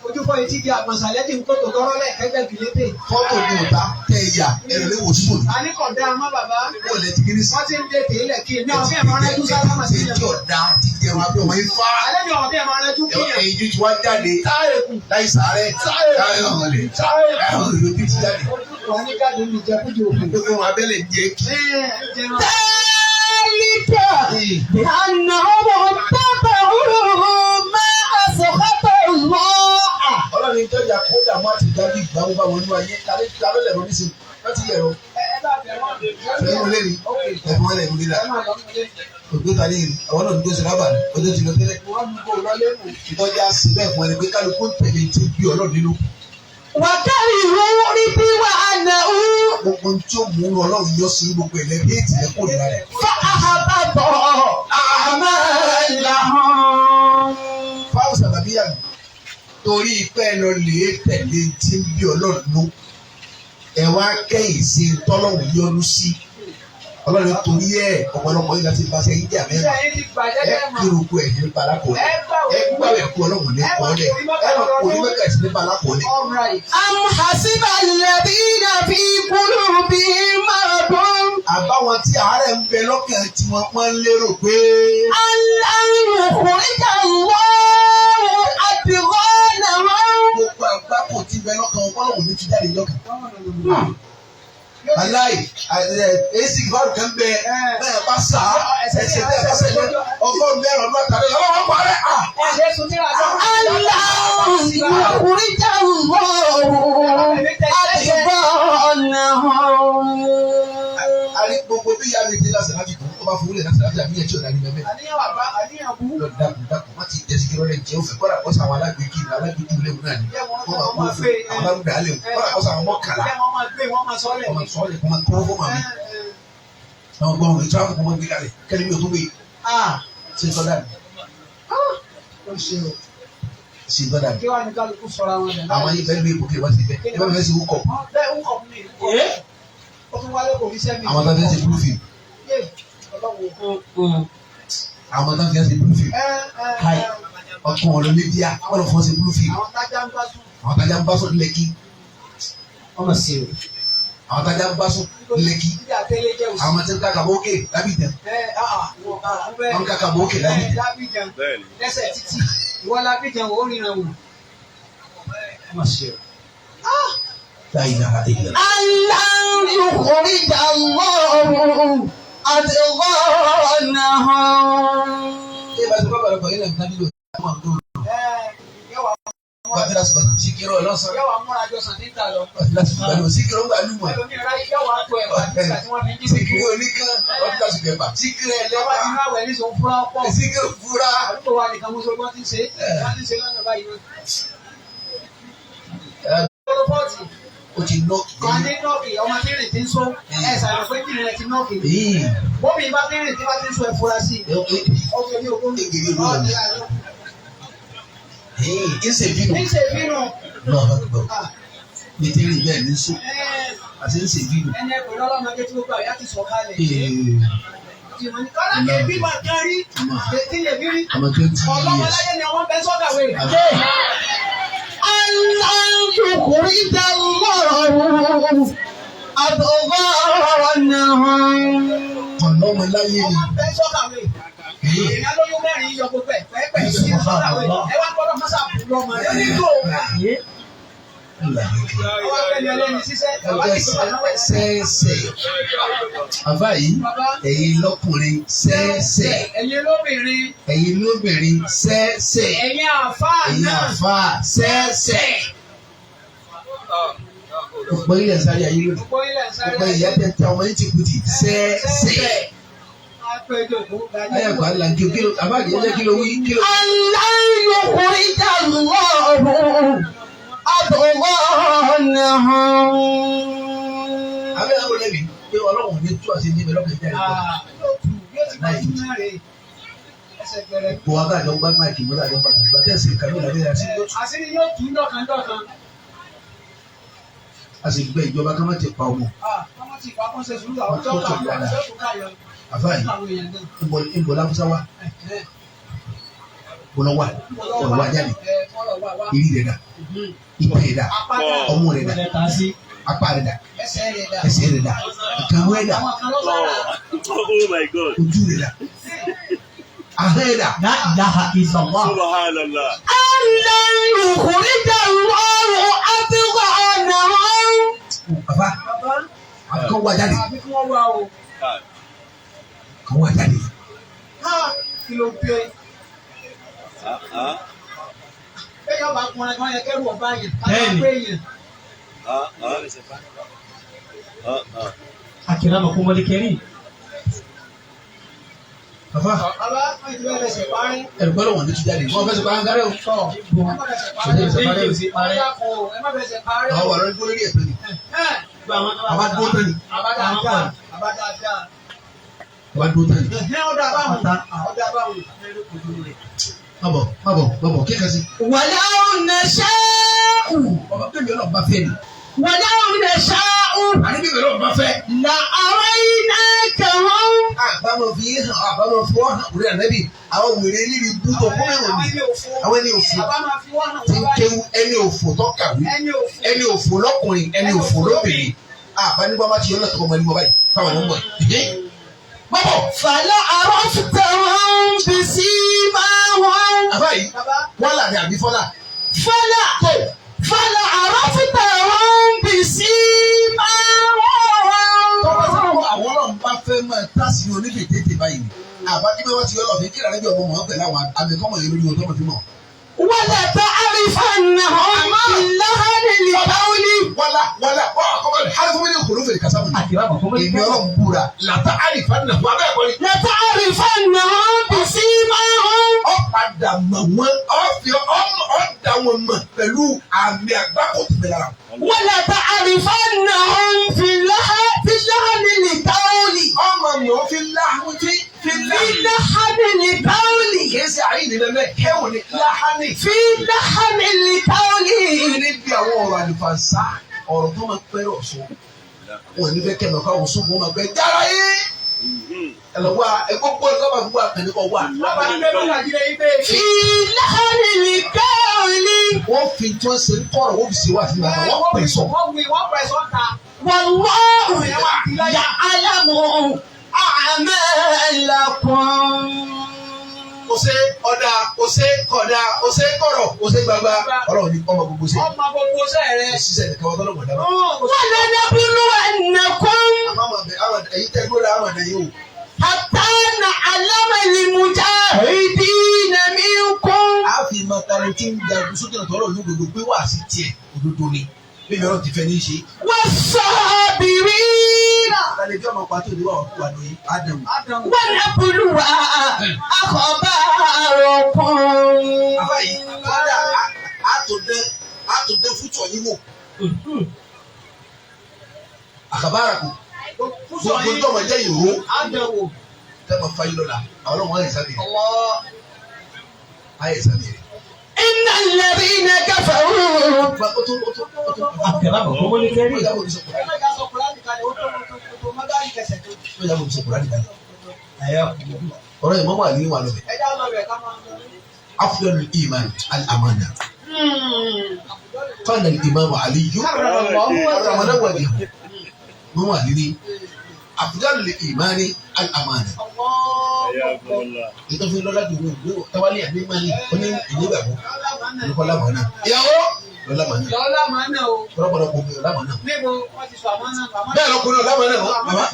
ojú fọ etí di àgbọ̀nsálẹ́ tí n kó tó tọrọ lẹ̀ kẹ́gbẹ́ bìlẹ́tẹ̀. fọ́tò ní ọ̀tá tẹ ìyá ẹ̀rọ lè wò síbò ní. a ní kọ̀dá ọmọ bàbá. ó lẹ ti kiri sí. wọ́n ti ń dé tèélẹ̀ kí ní ọ̀bí ẹ̀mọ́ rẹ̀ tún sábà máa ti yàn. ẹ̀jẹ̀ ọ̀dà ti jẹun abẹ́ ọmọ yìí fá. alẹ́ mi ọ̀bí ẹ̀mọ́ rẹ̀ tún kí yàn. ẹ̀yin ju wá jáde láì sàárẹ̀ láì ọ̀hún lè ti jáde. wọ́n ní káàdì mi jẹ́ kújò òkú. gbogbo abẹ́lẹ̀ jẹ́ kí. ذلك بأنهم اتبعوا ما أسخط الله. ọlọ́run ìjọba kódà má ti dájú ìgbàmú bá wọn ní ayé tálọ́ lẹ̀rọ ní sèé láti yẹ̀rọ. ẹ̀fọn lè rí ẹ̀fọn lè rí la. ògbé ta ní àwọn náà dúró sí lábà ní ọjọ́ ti lọ tẹ́lẹ̀. ìtọ́jà sí bẹ́ẹ̀ fún ẹni pé kálukú ń tẹ̀lé tí bí ọlọ́run nínú. wàkàrí ìwé bí wà á nà ó. gbogbo tí ó mú ọlọ́run yọ sí gbogbo ẹ̀lẹ́ bí ètì rẹ̀ kò nira rẹ̀. fa àbàbọ̀ àmà ìlànà. fáwọn sábàbíyà torí pẹ́ lọ lè tẹ̀lé tí ń bí ọlọ́run nù ẹ wá kẹ́yìn sí tọ́lọ́run yọ́nú sí Ọlọ́run torí ẹ̀ ọ̀pọ̀lọpọ̀ yìí láti bá sẹ́yìn jà mẹ́rin kírun kú ẹ̀ ní balako ẹ̀ gbàwé kú Ọlọ́run ní kọ́lẹ̀ kò ní mẹ́ka ẹ̀sìn ní balako ní. Am hasiba alladhina fi qulubihim maradun. Àbáwọn tí àárẹ̀ ń bẹ lọ́kàn tí wọ́n pọ́n lérò pé. Allan yukhrija Allahu adghanahum. Gbogbo àgbákò tí bẹ lọ́kàn Ọlọ́run ní ti jáde lọ́kàn. Aláì èsì ìfọ̀rọ̀ kan bẹ bẹ́ẹ̀ bá sá ẹsẹ̀ bẹ́ẹ̀ bá sẹ́lẹ̀ ọgọ́rùn-ún mẹ́rin ọdún àtàlẹ́ ọlọ́wọ́ parẹ́ à. Allahu yukhrija Allahu adghanahum. Àrí gbogbo bí ìyá mi ti lásán láti kú ọba fún wúlẹ̀ láti láti àbíyẹ̀ tí ò dání bẹ́ẹ̀. Lọ dákun wọ́n ti jẹ́ síkírọ́ rẹ̀ jẹ́ òfin kọ́ra kọ́sà àwọn alágbèékì léwu náà ni wọ́n máa kó fún àwọn alágbèékì alẹ́ kọ́ra kọ́sà àwọn mọ́kànlá ọmọ sọ́ọ̀lẹ̀ kọ́ máa kọ́ fún màmí. Àwọn gbọ́n mi tíráfù kọ́ máa gbé kalẹ̀ kẹ́lẹ́ mi ò tó gbé ṣe ń tọ́da mi. Ṣe ń tọ́da mi. Àwọn yìí bẹ́ẹ̀ bí ipò kí wọ́n ti bẹ́ẹ̀ ẹ bá mi fẹ́ sí wúkọ̀. Àwọn tó fẹ́ sí búrúfì. Àwọn tó fẹ́ sí búrúfì. Ọkùnrin ọ̀rọ̀ mídíà wọ́n lọ fọ́ sí búrúfì. Àwọn tájà ń bá sọ Lẹ́kì. ọmọ sí o. Àwọn tájà ń bá sọ Lẹ́kì. Àwọn tí ń ká kàbọ̀ òkè lábìjàn. Wọ́n ń ká kàbọ̀ òkè lábìjàn. Lẹ́sẹ̀ títì ìwọ lábìjàn ò ríran wò. ọmọ sí o. Allah yukhrija Allahu adghanahum. Ṣé ìbá ti bá bàrẹ̀ pọ̀ yín lẹ́yìn tábìlì òṣèlú àwọn àgbọ̀n? Bàtírà sọ̀rọ̀ síkírọ̀ lọ́sàn. Yọ̀wá múra jọ sàn níta lọ. Bàtírà sọ̀rọ̀ síkírọ̀ ń gbà lùmọ̀. Yọ̀wá tó ẹ̀ bàtírà tí wọ́n fi jí sí. Síkírọ̀ oníkan bàtírà sọ̀rọ̀ ẹ̀bà. Síkírọ̀ Yọ̀wá ti ẹlẹ́bà. máa wẹ̀ ní sọ fúra pọ̀. Síkírọ̀ fúra. Àdúgbò wa nìkan mú sọ́gbọ́n ti ṣe. Wọ́n ti ṣe lọ́nà báyìí náà. Pọ́ọ̀tì. O ti nọ́ọ̀kì. Kan ní nọ́ọ̀kì ọmọ tí rìn ti ń sọ. Ẹ ṣàlọ́ pé kí rìn ti nọ́ọ̀kì. Bóbi bá tí rìn tí bá ti ń sọ ẹ̀ fura sí. Ọkẹ́ ní ogún. Egiri ló wà ní. Ìṣe bínú. Níṣẹ́ bínú. Náà bá gbọ́. Ní tí rí bẹ́ẹ̀ ní sùn. Àti ìṣe bínú. Ẹni ẹgbẹ̀rún ọlọ́mọdé tí ó gbà yá ti sọ kálẹ̀. Kọ́lá kẹ́bí máa kárí. Kí lè bí rí. Àmọ́ 20 years. Ọlọ́mọláyé ni àwọn bẹ́ sọ́dàwé. Allah yukhrija Allahu adghanahum. Ọlọ́mọláyé ni. Wọ́n bẹ́ sọ́dàwé. Ìyá lóyún mẹ́rin yọ gbogbo ẹ̀ pẹ́ẹ́pẹ́ sí sọ́dàwé. Ẹ wá gbọ́dọ̀ mọ́sà bù lọ́mọ ẹ̀ nílò. Ọwọ́ abẹ́ni ẹlẹ́ni ṣiṣẹ́. Sẹ́ẹ̀sẹ̀. Bàbá yìí, ẹ̀yin lọ́kùnrin sẹ́ẹ̀sẹ̀. Ẹ̀yin lóbìnrin. Ẹ̀yin lóbìnrin sẹ́ẹ̀sẹ̀. Ẹ̀yin àfáà Ẹ̀yin náà. àfáà sẹ́ẹ̀sẹ̀. Ọ̀pọ̀ ilẹ̀ sáré ayé lónìí. Gbogbo ilẹ̀ sáré. Ọ̀pọ̀ ìyá tẹ̀ tẹ ọmọ yín ti kú ti sẹ́ẹ̀sẹ̀. Ayé àgbà ńlá kí ló àbáàgì ẹ̀jẹ̀ kí ló wí kí ló. Allah yukhrija Allahu adghanahum. Abẹ́ àwọn olẹ́bi pé Ọlọ́run ní tú àti níbẹ̀ lọ́kàn ìjà ìjọba. Bọ̀ wá káàjọ ń gbá máìkì mọ́tà àjọ pàtàkì ìgbà tẹ̀sí ìkànnì ìlànà ìyá sí. Àṣírí yóò tún dọ̀kan. A sì gbẹ ìjọba ká má ti pa ọmọ. Ọmọ ti pa kọ́ńsẹ̀ sùúrù àwọn tó kà wọ́n ṣe kú káyọ̀. Àfáà yìí ìbò láfúsá wa bọ̀lọ̀ wà ọ̀rọ̀ wa jáde ìrí rẹ̀ dà ìpè rẹ̀ dà ọmọ rẹ̀ dà apá rẹ̀ dà ẹsẹ̀ rẹ̀ dà ìkàwé rẹ̀ dà Oh my God. ojú rẹ̀ dà ahọ́n rẹ̀ dà. La ilaha illallah. Subhanallah. Allah yukhrija Allahu adghanahum. Bàbá àkọ́ wa jáde Àbí kí wọ́n wá o. kọ́ wa jáde. Kí ló dé? Bẹ́ẹ̀ yóò bá kun ẹ̀ kan yẹ kẹ́rù ọba yẹn. Bẹ́ẹ̀ni. Akramakumul karim. Bàbá Bàbá wọ́n ti bẹ́ẹ̀ bẹ̀sẹ̀ parí. ẹ̀rù pẹ́lú wọn ní ti jáde wọ́n fẹ́ sọ pé àǹkárẹ́ o. Ẹ má bẹ̀sẹ̀ parí. Ẹ má bẹ̀sẹ̀ parí. àwọn wà lórí gbórí ètò ni àbá dúró tán ni Àbádáadáa. àbá dúró tán ni. Ọ̀dà báwọn. Má bọ̀ kíkà sí. Walau nasha'u. Ọba bẹ́ẹ̀ lọ́ọ̀ bá fẹ́ ni. Walau nasha'u. Àní bẹ́ẹ̀ lọ́ọ̀ bá fẹ́. La araynakahum àbámọ̀ fi hàn àbámọ̀ fi wọ́n hàn orí ànábì àwọn wèrè líli bú tó kún mẹ́wọ̀n mi àwọn ẹni òfò tí ń kéwu ẹni òfò tó kàwé ẹni òfò lọ́kùnrin ẹni òfò lóbìnrin àbánígbà bá ti yọ lọ́tọ̀ ọmọ ẹni wọ́n báyìí káwọn ọmọ ẹ̀ bọ́bọ̀. Fàlà àrọ́fùtà wọn bí sí máa wọn. Àbáyé wọ́n là ní àbí fọ́lá. Fàlà àrọ́fùtà wọn bí sí máa wọn. Tọ́pọ̀ sọ́wọ́ àwọn ọlọ́run bá fẹ́ máa tásì onífẹ̀ tètè báyìí ni. Àbájú bí wọ́n ti yọ lọ fi kí ìrànlẹ́bí ọmọ wọn pẹ̀lú àwọn àmìkọ́mọ̀ yẹn lórí wọn tó mọ̀ fi mọ̀. Wala ta'rifannahum billahi al-qawli. Wala àkọ́kọ́ rẹ̀ hali fún mi ní òkòló fèrè kásá mi. Èmi ọlọ́run búra làtà àrífànàhùn abẹ́ ẹ̀kọ́ ni. La ta'rifannahum bisimahum. Ọ padà mọ̀ wọ́n ọ dá wọn mọ̀ pẹ̀lú àmì àgbákò tó bẹ̀rẹ̀ la. Wala ta'rifannahum fil lahni al-qawli. Ọmọ mi ò fi láhùn tí. Fil lahni al-qawli. Kìí ṣe àyè nílẹ̀ mẹ́ kẹ́wò ní láhánì. Fil lahni al-qawli. Níbi àwọn ọ̀rọ̀ àlùfànṣá ọ̀rọ̀ tó máa pẹ́rẹ́ ọ̀ṣun wọn ní bẹ́ẹ̀ kẹ́mẹ̀ká ọ̀ṣun wọn máa gbẹ jára yé ẹlọ́wọ́ ẹgbẹ́ gbọ́ ẹgbẹ́ bá gbogbo àpẹẹrẹ wà. Fi lahni al-qawli. Wọ́n fi tí wọ́n ṣe ń kọ́rọ̀ wọ́n fi ṣe wá sí bàbá wọ́n pè sọ. Wallahu ya'lamu a'malakum. Ó ṣe ọ̀dà ó ṣe kọ̀dà ó ṣe kọ̀rọ̀ ó ṣe gbagba ọlọ́run ní ọmọ gbogbo ṣe. Ọmọ gbogbo ṣe rẹ̀. Ṣiṣẹ́ nìkan wọ́n tọ́lọ̀ gbọ̀dá. Wala nabluwannakum. Àmọ́ èyí tẹ́ gbọ́dọ̀ àwọn àdá yìí o. Hatta na'lama al-mujahidina minkum. A fi mọ̀tàlẹ́ tí ń jagun sókè náà tọ́lọ̀ lódodo pé wà sí tiẹ̀ òdodo ni bí mìíràn ti fẹ́ ní í ṣe. Was-sabirina. Àlejò ọmọ pàtó ìdíwà ọ̀pọ̀ àdóyè Ádámù. Wa nabluwa akhbarakum. Àbáyé kọ́dà àtòdé fútọ̀ yín wò. Àkàbára kù. Gbogbo tó ọmọ jẹ́ ìró. Tẹ́ ma fa yín lọ́la. Àwọn ọlọ́run ayé sábẹ̀ rẹ̀. Ayé sábẹ̀ rẹ̀. Innal ladhina kafaru. Àkàràmọ̀ kọ́mọ́lẹ́kẹ́rì. Ó yàgò ní sọ Kùránì. Ó yàgò ní sọ Kùránì kalẹ̀. Ọ̀rọ̀ yìí mọ́mọ́ àlè wà lọ́bẹ̀. Afdalul iman al-amana. Qala al-imam Aliyu. Ramadan wà ní ìhù. Mọ́mọ́ àlè ní afdalul iman al-amana. Ìtọ́fin lọ́la dùn ún gbé tawálé àbí mani oní ìnígbàgbọ́. Olùkọ́ lámàánà. Ìyàwó lọ́lámàánà. Kọ́lọ́kọ́lọ́ kò gbé lámàánà. Bẹ́ẹ̀ lọ́kùnrin lámàánà lọ. Bàbá.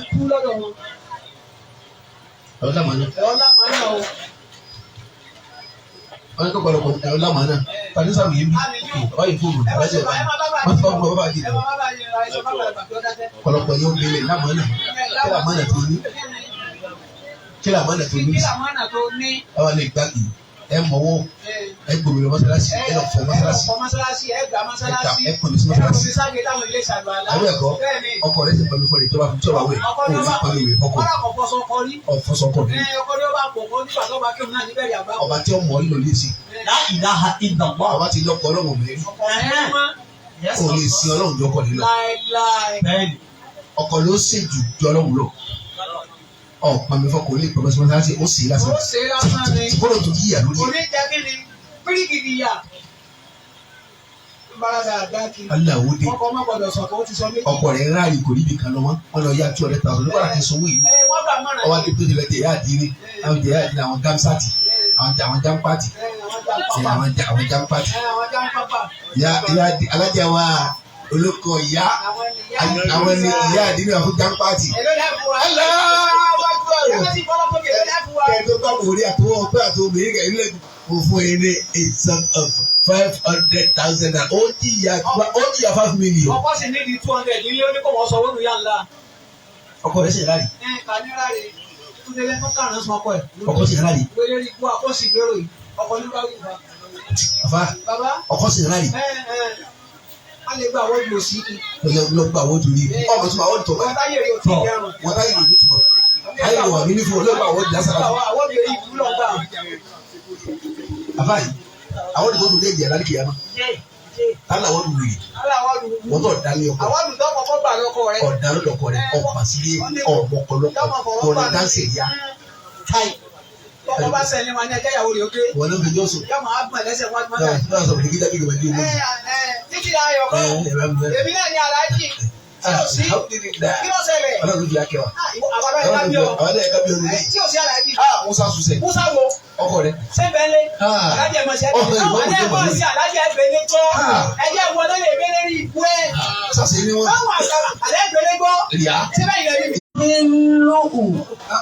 Lámàánà. Wọ́n ní kọ́ kọ́lọ́kọ́ lámàánà. Tàbí sàmì yìí bí. Bàbá yìí fóònù alájẹ bá yìí. Wọ́n ti fọ́ ọmọ bàbá yìí lọ. Kọ́lọ́kọ́ yóò gbélé lámàánà. Kí lámàánà tó ní? Kí lámàánà tó ní? Báwa lè gbá kì í. Ẹ mọ̀wọ́. Ẹ gbòmí lọ mọ́sálásí. Ẹ lọ fọ mọ́sálásí. Ẹ kò ní sí mọ́sálásí. Àwọn ẹ̀kọ́ ọkọ rẹ̀ ti pẹ̀lú fọ́lẹ̀ tó bá fi tọ́wọ́ wẹ̀ kó o ní pẹ̀lú ìwé ọkọ. Ọ̀fọ̀sọkọ ni. Ọba tí ó mọ̀ ọ́ lò lè sí. La ilaha illallah. Ọba tí lọ́kọ̀ ọlọ́run mẹ́rin. Kò lè sin ọlọ́run jọkọ̀ nílọ. Bẹ́ẹ̀ni. Ọkọ ló ṣèjù jọ ọlọ́run lọ. Ọ̀pọ̀ mi fọkọ̀ lè pẹ̀lú mọ́sálásí ó sì lásán. Tí kò ló tó yíyà lórí. Aláwo dé. Ọkọ rẹ̀ ráàyè kò níbi kan lọ wọ́n lọ yá 200,000 nígbà tí sanwó yìí. Ọwọ́ adé pé ìrẹ̀lẹ̀ tẹ̀yà àdínní àwọn tẹ̀yà àdínní àwọn gámsátì àwọn jámpátì àwọn jámpátì. Alájà wa olóko ìyá àwọn ẹni ìyá àdínní àwọn fún jámpátì. Kẹ̀tọ́ bá wò rí àtọwọ́ ọpẹ́ àtọwọ́ mẹ́rin kẹ̀ ilé mo fún yín ní a sum of 500,000 ó jìyà 5 million. Ọkọ sì ní di 200 nílé oníkó wọn sọ wọnú yá ńlá. Ọkọ rẹ̀ sì rárí. Kàníráre túndélé tó kàrán sọ ọkọ ẹ̀. Ọkọ sì rárí. Wẹ́lẹ́ rí ikú àkọsí gbèrò yìí ọkọ nígbà wí fa. Bàbá ọkọ sì rárí. A lè gba àwọn ìlú sí i. Lọ gba àwọn ojú rí. Ọmọ tí wọ́n tọ̀ bá. Wọ́n táyé rí o ti dẹrùn. Wọ́n táyé rí o ní tùmọ̀. Ayé wọ̀ ní fún ọlọ́gbà àwọn ìdí lásán. Àwọn ìlú yìí kú lọ́gbà. Àbáyé àwọn ìdí tó dé ìdí àlálì kìí tálà wọ́n lù yìí wọ́n tó dálé ọkọ ọ̀dà lọ́kọ rẹ̀ ọ̀pá sílé ọ̀mọ̀kọ̀lọ́kọ̀ ọ̀nà dáńsẹ̀ yá. Ọkọ bá sẹ́ni wọn ní ẹjẹ́ ìyàwó rẹ̀ ó gbé. Wọ́n ló ń fi jọ́sùn. Yọ máa gbọ̀n lẹ́sẹ̀ wọn gbọ́n náà. Náà sọ̀rọ̀ kí dábìlì wọ́n dé ilé. Títí ayọ̀ kọ́. Èmi náà ní aláàjì. Tí ò sí. Kí ló ṣẹlẹ̀? Ọlọ́run fi akẹ́wà. Àwọn ẹ̀ka bí o. Àwọn ẹ̀ka bí o lulẹ̀. Tí ò sí aláàjì. Musa Susẹ. Musa wo? Ọkọ rẹ̀. Sẹ́bẹ̀lẹ̀. Aláàjì ẹ̀ mọ̀ sí ẹ̀bẹ̀. Àwọn ẹ̀kọ́ sí aláàjì ẹ̀bẹ̀lẹ̀ tó. Ẹ̀jẹ̀ wo ló lè bẹ̀rẹ̀ rí ikú ẹ̀? Sàṣẹ ni wọn. Báwo àgbà àlẹ́ ẹ̀bẹ̀lẹ̀ gbọ́? Ìyá. Síbẹ̀ ìrẹ̀ rí mi.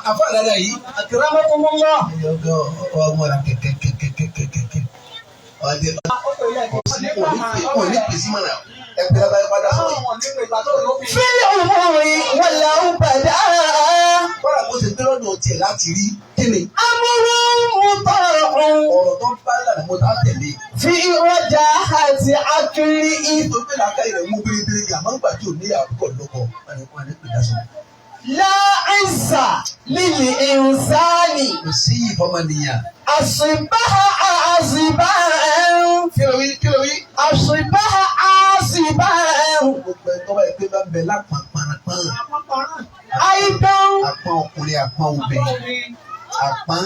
Àfa àdáda yìí. Akramakumullah. Ọmọ rà kẹ̀kẹ̀kẹ̀kẹ̀kẹ̀kẹ̀. Ọdẹ òní pèsè mọ́ra ẹgbẹ́ abáyé padà sọ̀rọ̀. Fílẹ̀ òmùrí wọ́n là ń padà. Bọ́lá kó ṣe gbé lọ́dọ̀ tiẹ̀ láti rí kíni. Amúrú mú tọrọ ohun. Ọ̀rọ̀ tó ń bá lànà mo tá tẹ̀lé. Fi ọjà àti akiri Ìtò pé làákà rẹ̀ mú bíríbírí gà máa ń gbà tí ò ní àbúkọ̀ lọ́kọ̀ wọn ní pèlú aṣọ. láìsà lílì ìrùsáàlì. Kò sí ìfọmọnìyàn. Àṣìbáhà àṣìbá ẹ̀rùn. Kí ló wí? Àṣìbáhà àṣìbá ẹ̀rùn. Gbogbo ẹ̀ tó bá yẹ pé bá ń bẹ lápapàrapàn. Àìdán. Apán ọkùnrin, apán obìnrin. Apán.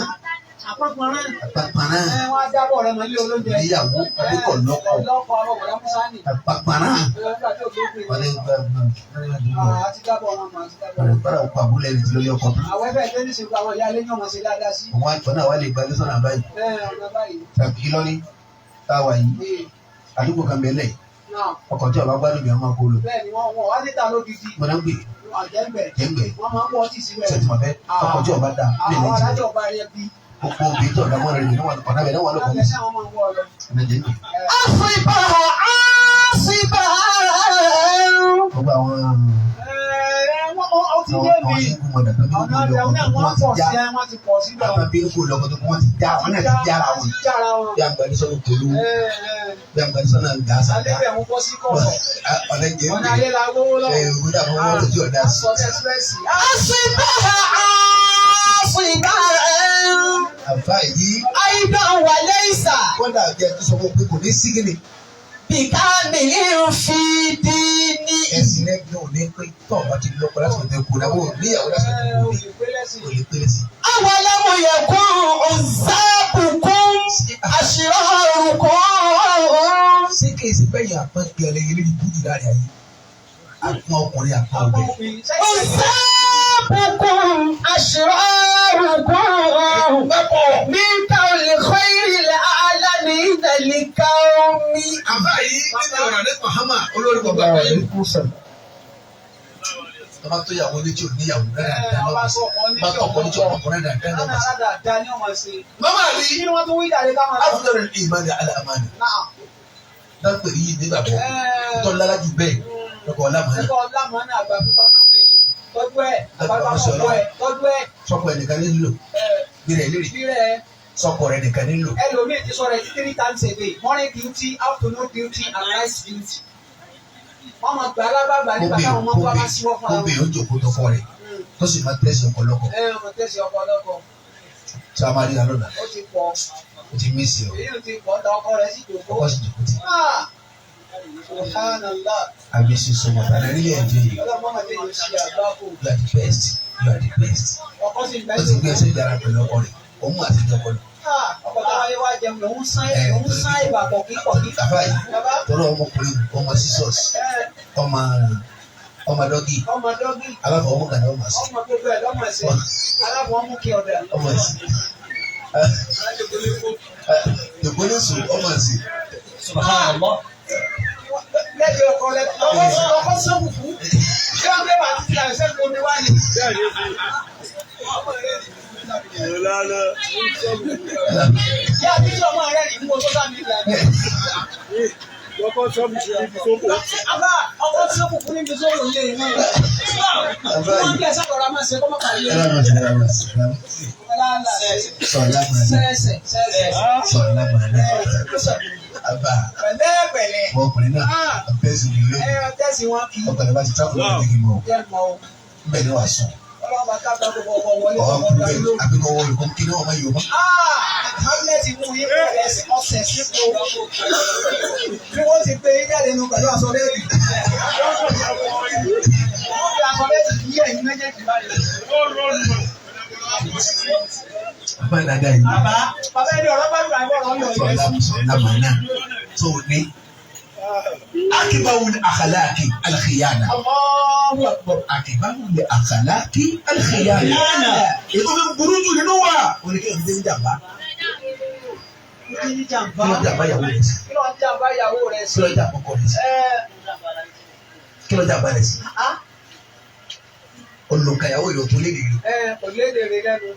Àpapàrà. Wọ́n á jábọ̀ rẹ̀ mọ́ ilé olóúnjẹ. Ìyàwó àbíkọ̀ lọ́kọ̀. Lọ́kọ̀ ọmọ bọ̀dá Mùsánì. Àpapàrà. Wọ́n lè gba àti jábọ̀ wọn mọ̀ àti jábọ̀. Bára òkú àbúlé ẹni tí ló yẹ ọkọ̀ tó. Àwọn ẹgbẹ́ ìgbẹ́ níṣẹ́ àwọn ìyá ilé ní ọmọ sí dáadáa sí. Àwọn àjọ náà wà lè gba lẹ́sọ̀nà báyìí. Ọ̀nà báyìí. Tàbí kí lọ́ní táwa yìí. Àdúgbò kan bẹ̀lẹ̀. Ọkọ̀ tí ọba gbádùn mi máa kó lọ. Bẹ́ẹ̀ni wọ́n wá níta lógidi. Mo náà ń gbè. Jẹ́ǹgbẹ̀. Wọ́n máa ń pọ̀ ọtí síbẹ̀. Ṣé ti mọ̀ fẹ́? Ọkọ̀ tí ọba dà. Àwọn adájọ́ ọba rẹ̀ bí. Gbogbo obìnrin tí ọ̀dà mọ́ra rẹ̀ ní ọ̀nà bẹ̀ náà wà lọ́kọ̀ mi. Àṣìbáhà àṣìbá ẹ̀rùn. Gbogbo àwọn Ó ti yé mi. ṣíkú mọ̀dà tó bí Ọ̀nà kò ọ̀dẹ̀ lọ́kọ̀ náà tó wọ́n wọ́n ti pọ̀ sí já. ẹ, wọ́n ti pọ̀ síbẹ̀. Àwọn bí kò lọ́kọ̀ tó wọ́n ti já. Wọ́n náà ti jára wọn. Bí àgbàdo sọ́nà pẹ̀lú. Bí àgbàdo sọ́nà gàásà dá. Alẹ́ bẹ̀ mú bọ́ sí kọ̀ọ̀sọ̀. Ọ̀nà jẹ́ Ọ̀nà ayé la gbówó lọ́wọ́. ìwúdà fún wọn lójú ọ̀dà sí. Àṣìbáhà àṣìbá ẹ̀rùn. Àbá yìí. Àìdán wà lẹ́yìnsà. Kọ́dà jẹ́ tó sọ fún pé kò ní sí kíni. Bìkámi ń fi díní. Ẹ̀sìn rẹ̀ gbé òní pé tọ́ ọba ti lọ́kọ̀ láti ọ̀dẹ kò dáwọ́ níyàwó láti ọ̀dẹ kò ní. Kò lè péré sí. Àwọn ọlọ́mọ yẹ kún ọ̀záàbùkún àṣìrọ̀rùkún. Ṣé kí èsì bẹ́yìn àpọ́n gẹ̀rẹ́ ilé ìbújù láàrin ayé? Àpọ́n ọkùnrin, àpọ́n obìnrin. ọ̀záàbùkún àṣìrọ̀rùkún. Níta ò lè kọ́ ìrìnlẹ̀ aláàlẹ́ ìdẹ̀lẹ̀ ká omi. Àbá yìí nínú ọ̀rọ̀ ní Mahama olórí bàbá yìí. Tọ́ba tó yàwó ní tí ò níyàwó dáadáa lọ́wọ́ sí. Bá tọkọ ní tí ọkùnrin dáadáa lọ́wọ́ sí. Mama rí àfúnjọ́ rẹ̀ ní ìmọ̀lẹ̀ aláàmánì. Dápẹ̀ yìí nígbàgbọ́. Tọ́ lára jù bẹ́ẹ̀ lọ́kọ̀ ọlámánì. Sọ́kọ̀ ẹnìkan nílò. Gbìrẹ̀ lérè. Sọ́kọ̀ rẹ̀ nìkan nílò. Ẹlòmíì ti sọ̀rọ̀ 3 times a day, morning duty, afternoon duty, and night duty. Wọ́n máa gbà alábàgbà nígbà táwọn ọmọ bá sí wọ́n fún ara wọn. Kóbè ó jòkó tó fọ́ rẹ̀ tó sì máa tẹ̀sí ọ̀pọ̀lọpọ̀. Ọmọ tẹ̀sí ọ̀pọ̀lọpọ̀. Tí a máa rí alọ́nà. Ó ti pọ̀. Ó ti mí sí ọ. Èyí ti pọ̀ ta ọkọ rẹ̀ sí jòkó. Ọkọ sì jòkó tì. Subhanallah. Àbí sísọ mọ̀ tàbí rí ẹ̀jẹ̀ yìí. Ọlọ́mọ máa tẹ̀yìn sí àgbákò. You are the best. You are the best. Ọkọ sì ń Ó ti gbé ẹsẹ̀ ìdára pẹ̀lú ọkọ rẹ̀. Òun àti ìjọkọ rẹ̀. Ọkọ tó wáyé wá jẹun lòún sán ìbà pọ̀kípọ̀ kí. Bàbá yìí tọ́lọ́ ọmọkùnrin ọmọ sísọ́ọ̀sì ọmọ dọ́gì Ọmọ dọ́gì. aláfọ̀ ọmọ kàdá ọmọ sí. Ọmọ gbogbo ẹ̀ lọ́mọ ẹ̀sẹ̀. Aláwọ̀ ọmọ kí ọ̀dẹ̀. Ọmọ sí. Ìgbóni sùn ọmọ sí. Subhanallah. Lẹ́yìn ọkọ ọkọ sọ́kù fún. Ṣé wọ́n gbé wà títí àìsẹ́ kó ní wáyé? Mọ̀lánà. Yá bí ọmọ rẹ̀ ní mo tó bá mi là ní. Lọ́kọ́ sọ́ọ̀bù ṣe ibi tó kù. Àbá ọkọ sọ́kù fún níbi tó lòun lé iná. Wọ́n bí ẹ̀sẹ̀ kọ̀ọ̀rọ̀ máa ṣe kọ́ mọ́ kàlẹ́. Sọ̀rọ̀ lámàlẹ́. Àbá Pẹ̀lẹ́pẹ̀lẹ́. ọkùnrin náà ọ̀pẹ́sì nílé. Tẹ̀sí wọn kì í. Ọkùnrin bá ti tákùn lórí ìgbìmọ̀. Jẹ́ mọ́ o. Bẹ́ẹ̀ ni wàá sùn. Ọlọ́run bá ká gba gbogbo ọkọ̀ wọlé Ọ̀hún ọkọ̀ kúrò bẹ́ẹ̀ àbíkọ́ wọlé kó kí ni wọ́n máa yọ̀ mọ́. Hamlet mú yín bẹ̀rẹ̀ sí ọ̀sẹ̀ sípò. Bí wọ́n ti pe yín jáde nù pẹ̀lú aṣọ lẹ́rìí. Wọ́n fi aṣọ lẹ́rìí yí ẹ̀yìn méjèèjì báyìí. Bàbá ìdàgá yìí. Bàbá ẹni ọ̀rọ̀ bá gbà ìwọ̀rọ̀ ń lọ ilé sí. Sọ̀lá màánà tó ní. Akibawu ni akhlaqi al-khiyana. Akibawu ni akhlaqi al-khiyana. Ètò mi burú jù nínú wa. O ní kí n dé ní jàmbá. Kí ló jàmbá ìyàwó rẹ̀ sí? Kí ló jàmbá ìyàwó rẹ̀ sí? Kí ló jàmbá ọkọ rẹ̀ sí? Kí ló jàmbá rẹ̀ sí? Olùkàyàwó yóò tó lédè rí. Kò lédè rí lẹ́nu.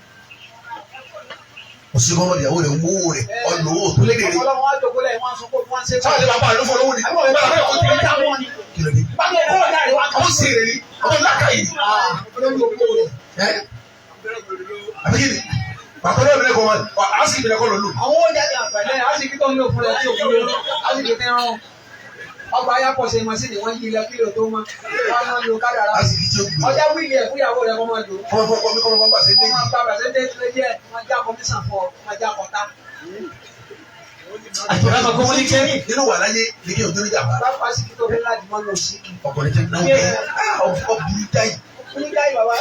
Òsínmọ́ ìyàwó rẹ̀ ń wó rẹ̀ ọ̀nà owó tó lédè rí. Ọlọ́run wá jókòó lẹ́yìn wọ́n á sọ pé wọ́n ṣe. Sáwọn ìjọba àlọ́ fọlọ́ wò ni. Àwọn ọ̀rẹ́ bá kò tẹ̀lé tá wọn ni. Kí ló dé? Báwo ni ọ̀rọ̀ náà rí wá kọ́? Ó sì rè rí. Ọmọ lákàyè. Olórí òkú rẹ̀. Àbí kí ni? Bàbá náà bẹ̀rẹ̀ kọ́ wọn. A sì bẹ̀rẹ̀ kọ́ lọ lò. Àwọn oúnjẹ àti àgbẹ̀lẹ̀ á sì kí tó ń lò fún ẹ tí òkú rẹ̀ á sì kí tẹ́ rán. Ọgbà ayápọ̀sẹ̀ mọ́sìnì wọ́n yí ilẹ̀ kílò tó mọ́. Wọ́n máa ń lo kádàrá. A sì kí tí ó gbé. Ọjà wíìlì ẹ̀ fúyàwó rẹ̀ kọ́ máa lò. Kọ́mọ bàṣẹ dé. Wọ́n máa gba bàṣẹ dé tilé jẹ́ wọ́n já kọmíṣàn fún ọ wọ́n já kọta. Àjọ̀rọ̀ kan kọ́mọ́lé kẹ́rì. Nínú wà láyé ní kí o tó ní jàmbá. Lápá sí kí tó fi láti mọ́ lọ sí. Ọkùnrin tí ń náwó bẹ́ẹ̀. Ọ burú jáì. Oníkàyè bàbá.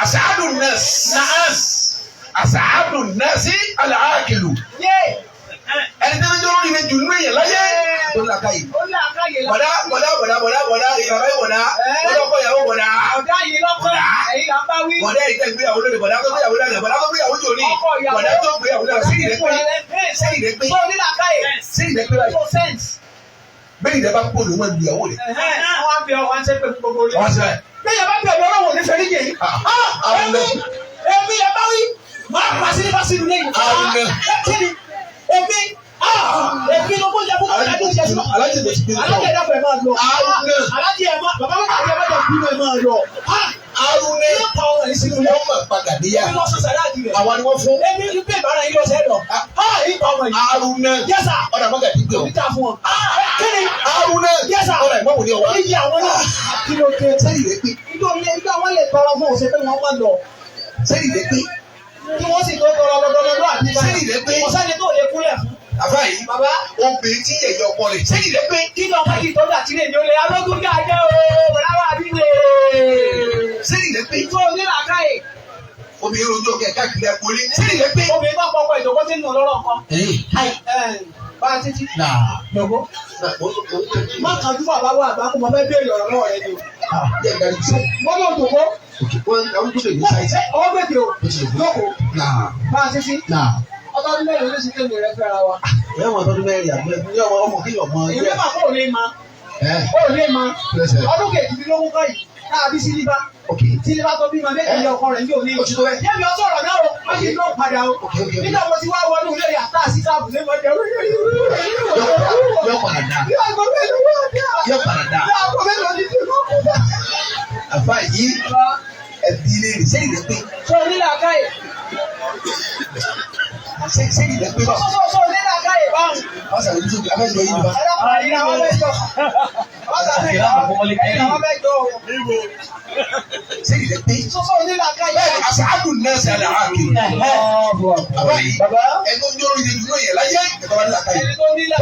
Àṣàádùn nẹ́ẹ̀sì. Àṣàádùn nẹ́ẹ̀sì àlàákìlù. Ẹni tí wọ́n jọ orí rẹ̀ jù nínú èèyàn láyé. Ó ní àkáyè. Ó ní àkáyè lọ. Bọ̀dá ìyàwó ìwọ̀dá. Bọ̀dá ọkọ ìyàwó bọ̀dá. Ọ̀dá yìí lọ́kọ́ ẹ̀yìn là ń bá wí. Bọ̀dá ìtẹ́ ìgbéyàwó lónìí. Bọ̀dá tó gbéyàwó lónìí. Bọ̀dá tó gbéyàwó jòní. Bọ̀dá tó gbéyàwó lónìí. Sẹ́yìn rẹ̀ pé. Sẹ́yìn rẹ̀ pé. Tó ní làkáyè. Sẹ́yìn rẹ̀ pé báyìí. Tó sẹ́ǹsì. Bẹ́ẹ̀ni rẹ̀ bá kúrò ní wọn ìyàwó rẹ̀. Wọ́n á fi ọwọ́ ṣe pé gbogbo rẹ̀. Wọ́n ṣe. Bẹ́ẹ̀ bá bẹ̀rẹ̀ ọlọ́wọ́ ní fẹ́rí yẹn. Èmi ẹ̀ bá wí. Máa pàṣẹ nípa sínú lẹ́yìn. Èmi ló kó jẹ fún ọ̀rẹ́ tó jẹ fún. Alájẹ lè ti bí lọ. Alájẹ dàpọ̀ ẹ̀ máa lọ. Alájẹ ẹ̀ máa bàbá bàbá ẹ̀ máa jẹ bínú ẹ̀ máa lọ. Arúnẹ Yóò pa ọ̀rẹ́ yìí sínú wọ́n mọ̀ padà níyà. Èmi lọ sọ sàláàdì rẹ̀. Àwa ni wọ́n fún. Èmi ń gbé ìbára yìí lọ sẹ́dọ̀. Yìí pa ọmọ yìí. Arúnẹ. Yẹ́sà. Ọ̀dà mọ́gà ti gbé o. Òní ta fún ọ. Kíni? Arúnẹ. Yẹ́sà. Ọ̀dà ìmọ̀ wò ni ọwọ́. Iye àwọn náà. Kí ló dé? Sẹ́yìn rẹ̀ pé. Nígbà wọn lè tọrọ fún òṣèpé wọn máa lọ. Sẹ́yìn rẹ̀ pé. Kí wọ́n sì tó tọrọ lọ́dọọdọ àti báyìí. Sẹ́yìn rẹ̀ pé. Kò sẹ́ni tó lè kúnlẹ̀ fún. Àbá yìí. Bàbá. Obìnrin tí yẹ̀yẹ́ ọkọ rẹ̀. Sẹ́yìn rẹ̀ pé. Kí ni ọmọ yìí tó dà sílẹ̀ ní olè alógún ní ajẹ́ o? Bàbá àbí lè. Sẹ́yìn rẹ̀ pé. Tó o ní làákàyè. Obìnrin rojú ọkẹ káàkiri agboolé. Sẹ́yìn rẹ̀ pé. Obìnrin bá pọpọ ìdòkó tí ń nù lọ́rọ̀ kan. Bá a títí. Lọ́gbọ́. Má kàdú bàbá wa àgbà kó mo fẹ́ béèrè ọ̀rọ̀ lọ́wọ́ rẹ ni o. Wọ́n lọ dòkó. Ọwọ́ gbèdè o. Lóko. Bá a títí. Ọtọ́dún mẹ́rin ló sì kéde rẹ fẹ́ra wa. Ìyá ọmọ ọtọ́dún mẹ́rin àgbẹ̀ ní ọmọ kí ọmọ Ìwé máa kó lè ma. Ó lè ma. Ọdún kejìdínlógún báyìí. Káàbí sílíbà. Sílíbà tó bímọ méjì ọkọ rẹ̀ ní òní. Yẹ́mi ọtọ́ ọ̀rọ̀ náà o. Wọ́n sì lọ padà o. Nígbà mo ti wá wọnú ilé rẹ̀ àtà sí káàbù lé mọ́ jẹ́. Yọ padà dá. Yọ padà dá. Àfa yìí ẹbí lè rí sẹ́yìn rẹ̀ pé. Sọ nílà káyè. Sẹ́yìn rẹ̀ pé bá. Sọ nílà káyè báwọn. Wọ́n sàrò ní sókè afẹ́jọ yìí nípa. Ẹ̀yin làwọn mẹ́jọ. Ẹ̀yin làwọn mẹ́jọ. Sẹ́yìn rẹ̀ pé. Sọ nílà káyè. Bẹ́ẹ̀ni àṣàádùn náà ṣe àlẹ́ àáké. Bàbá yìí ẹgbẹ́ ojú orí yẹn dúró yẹn láyé ẹ̀kọ́ bá ní làkàyè.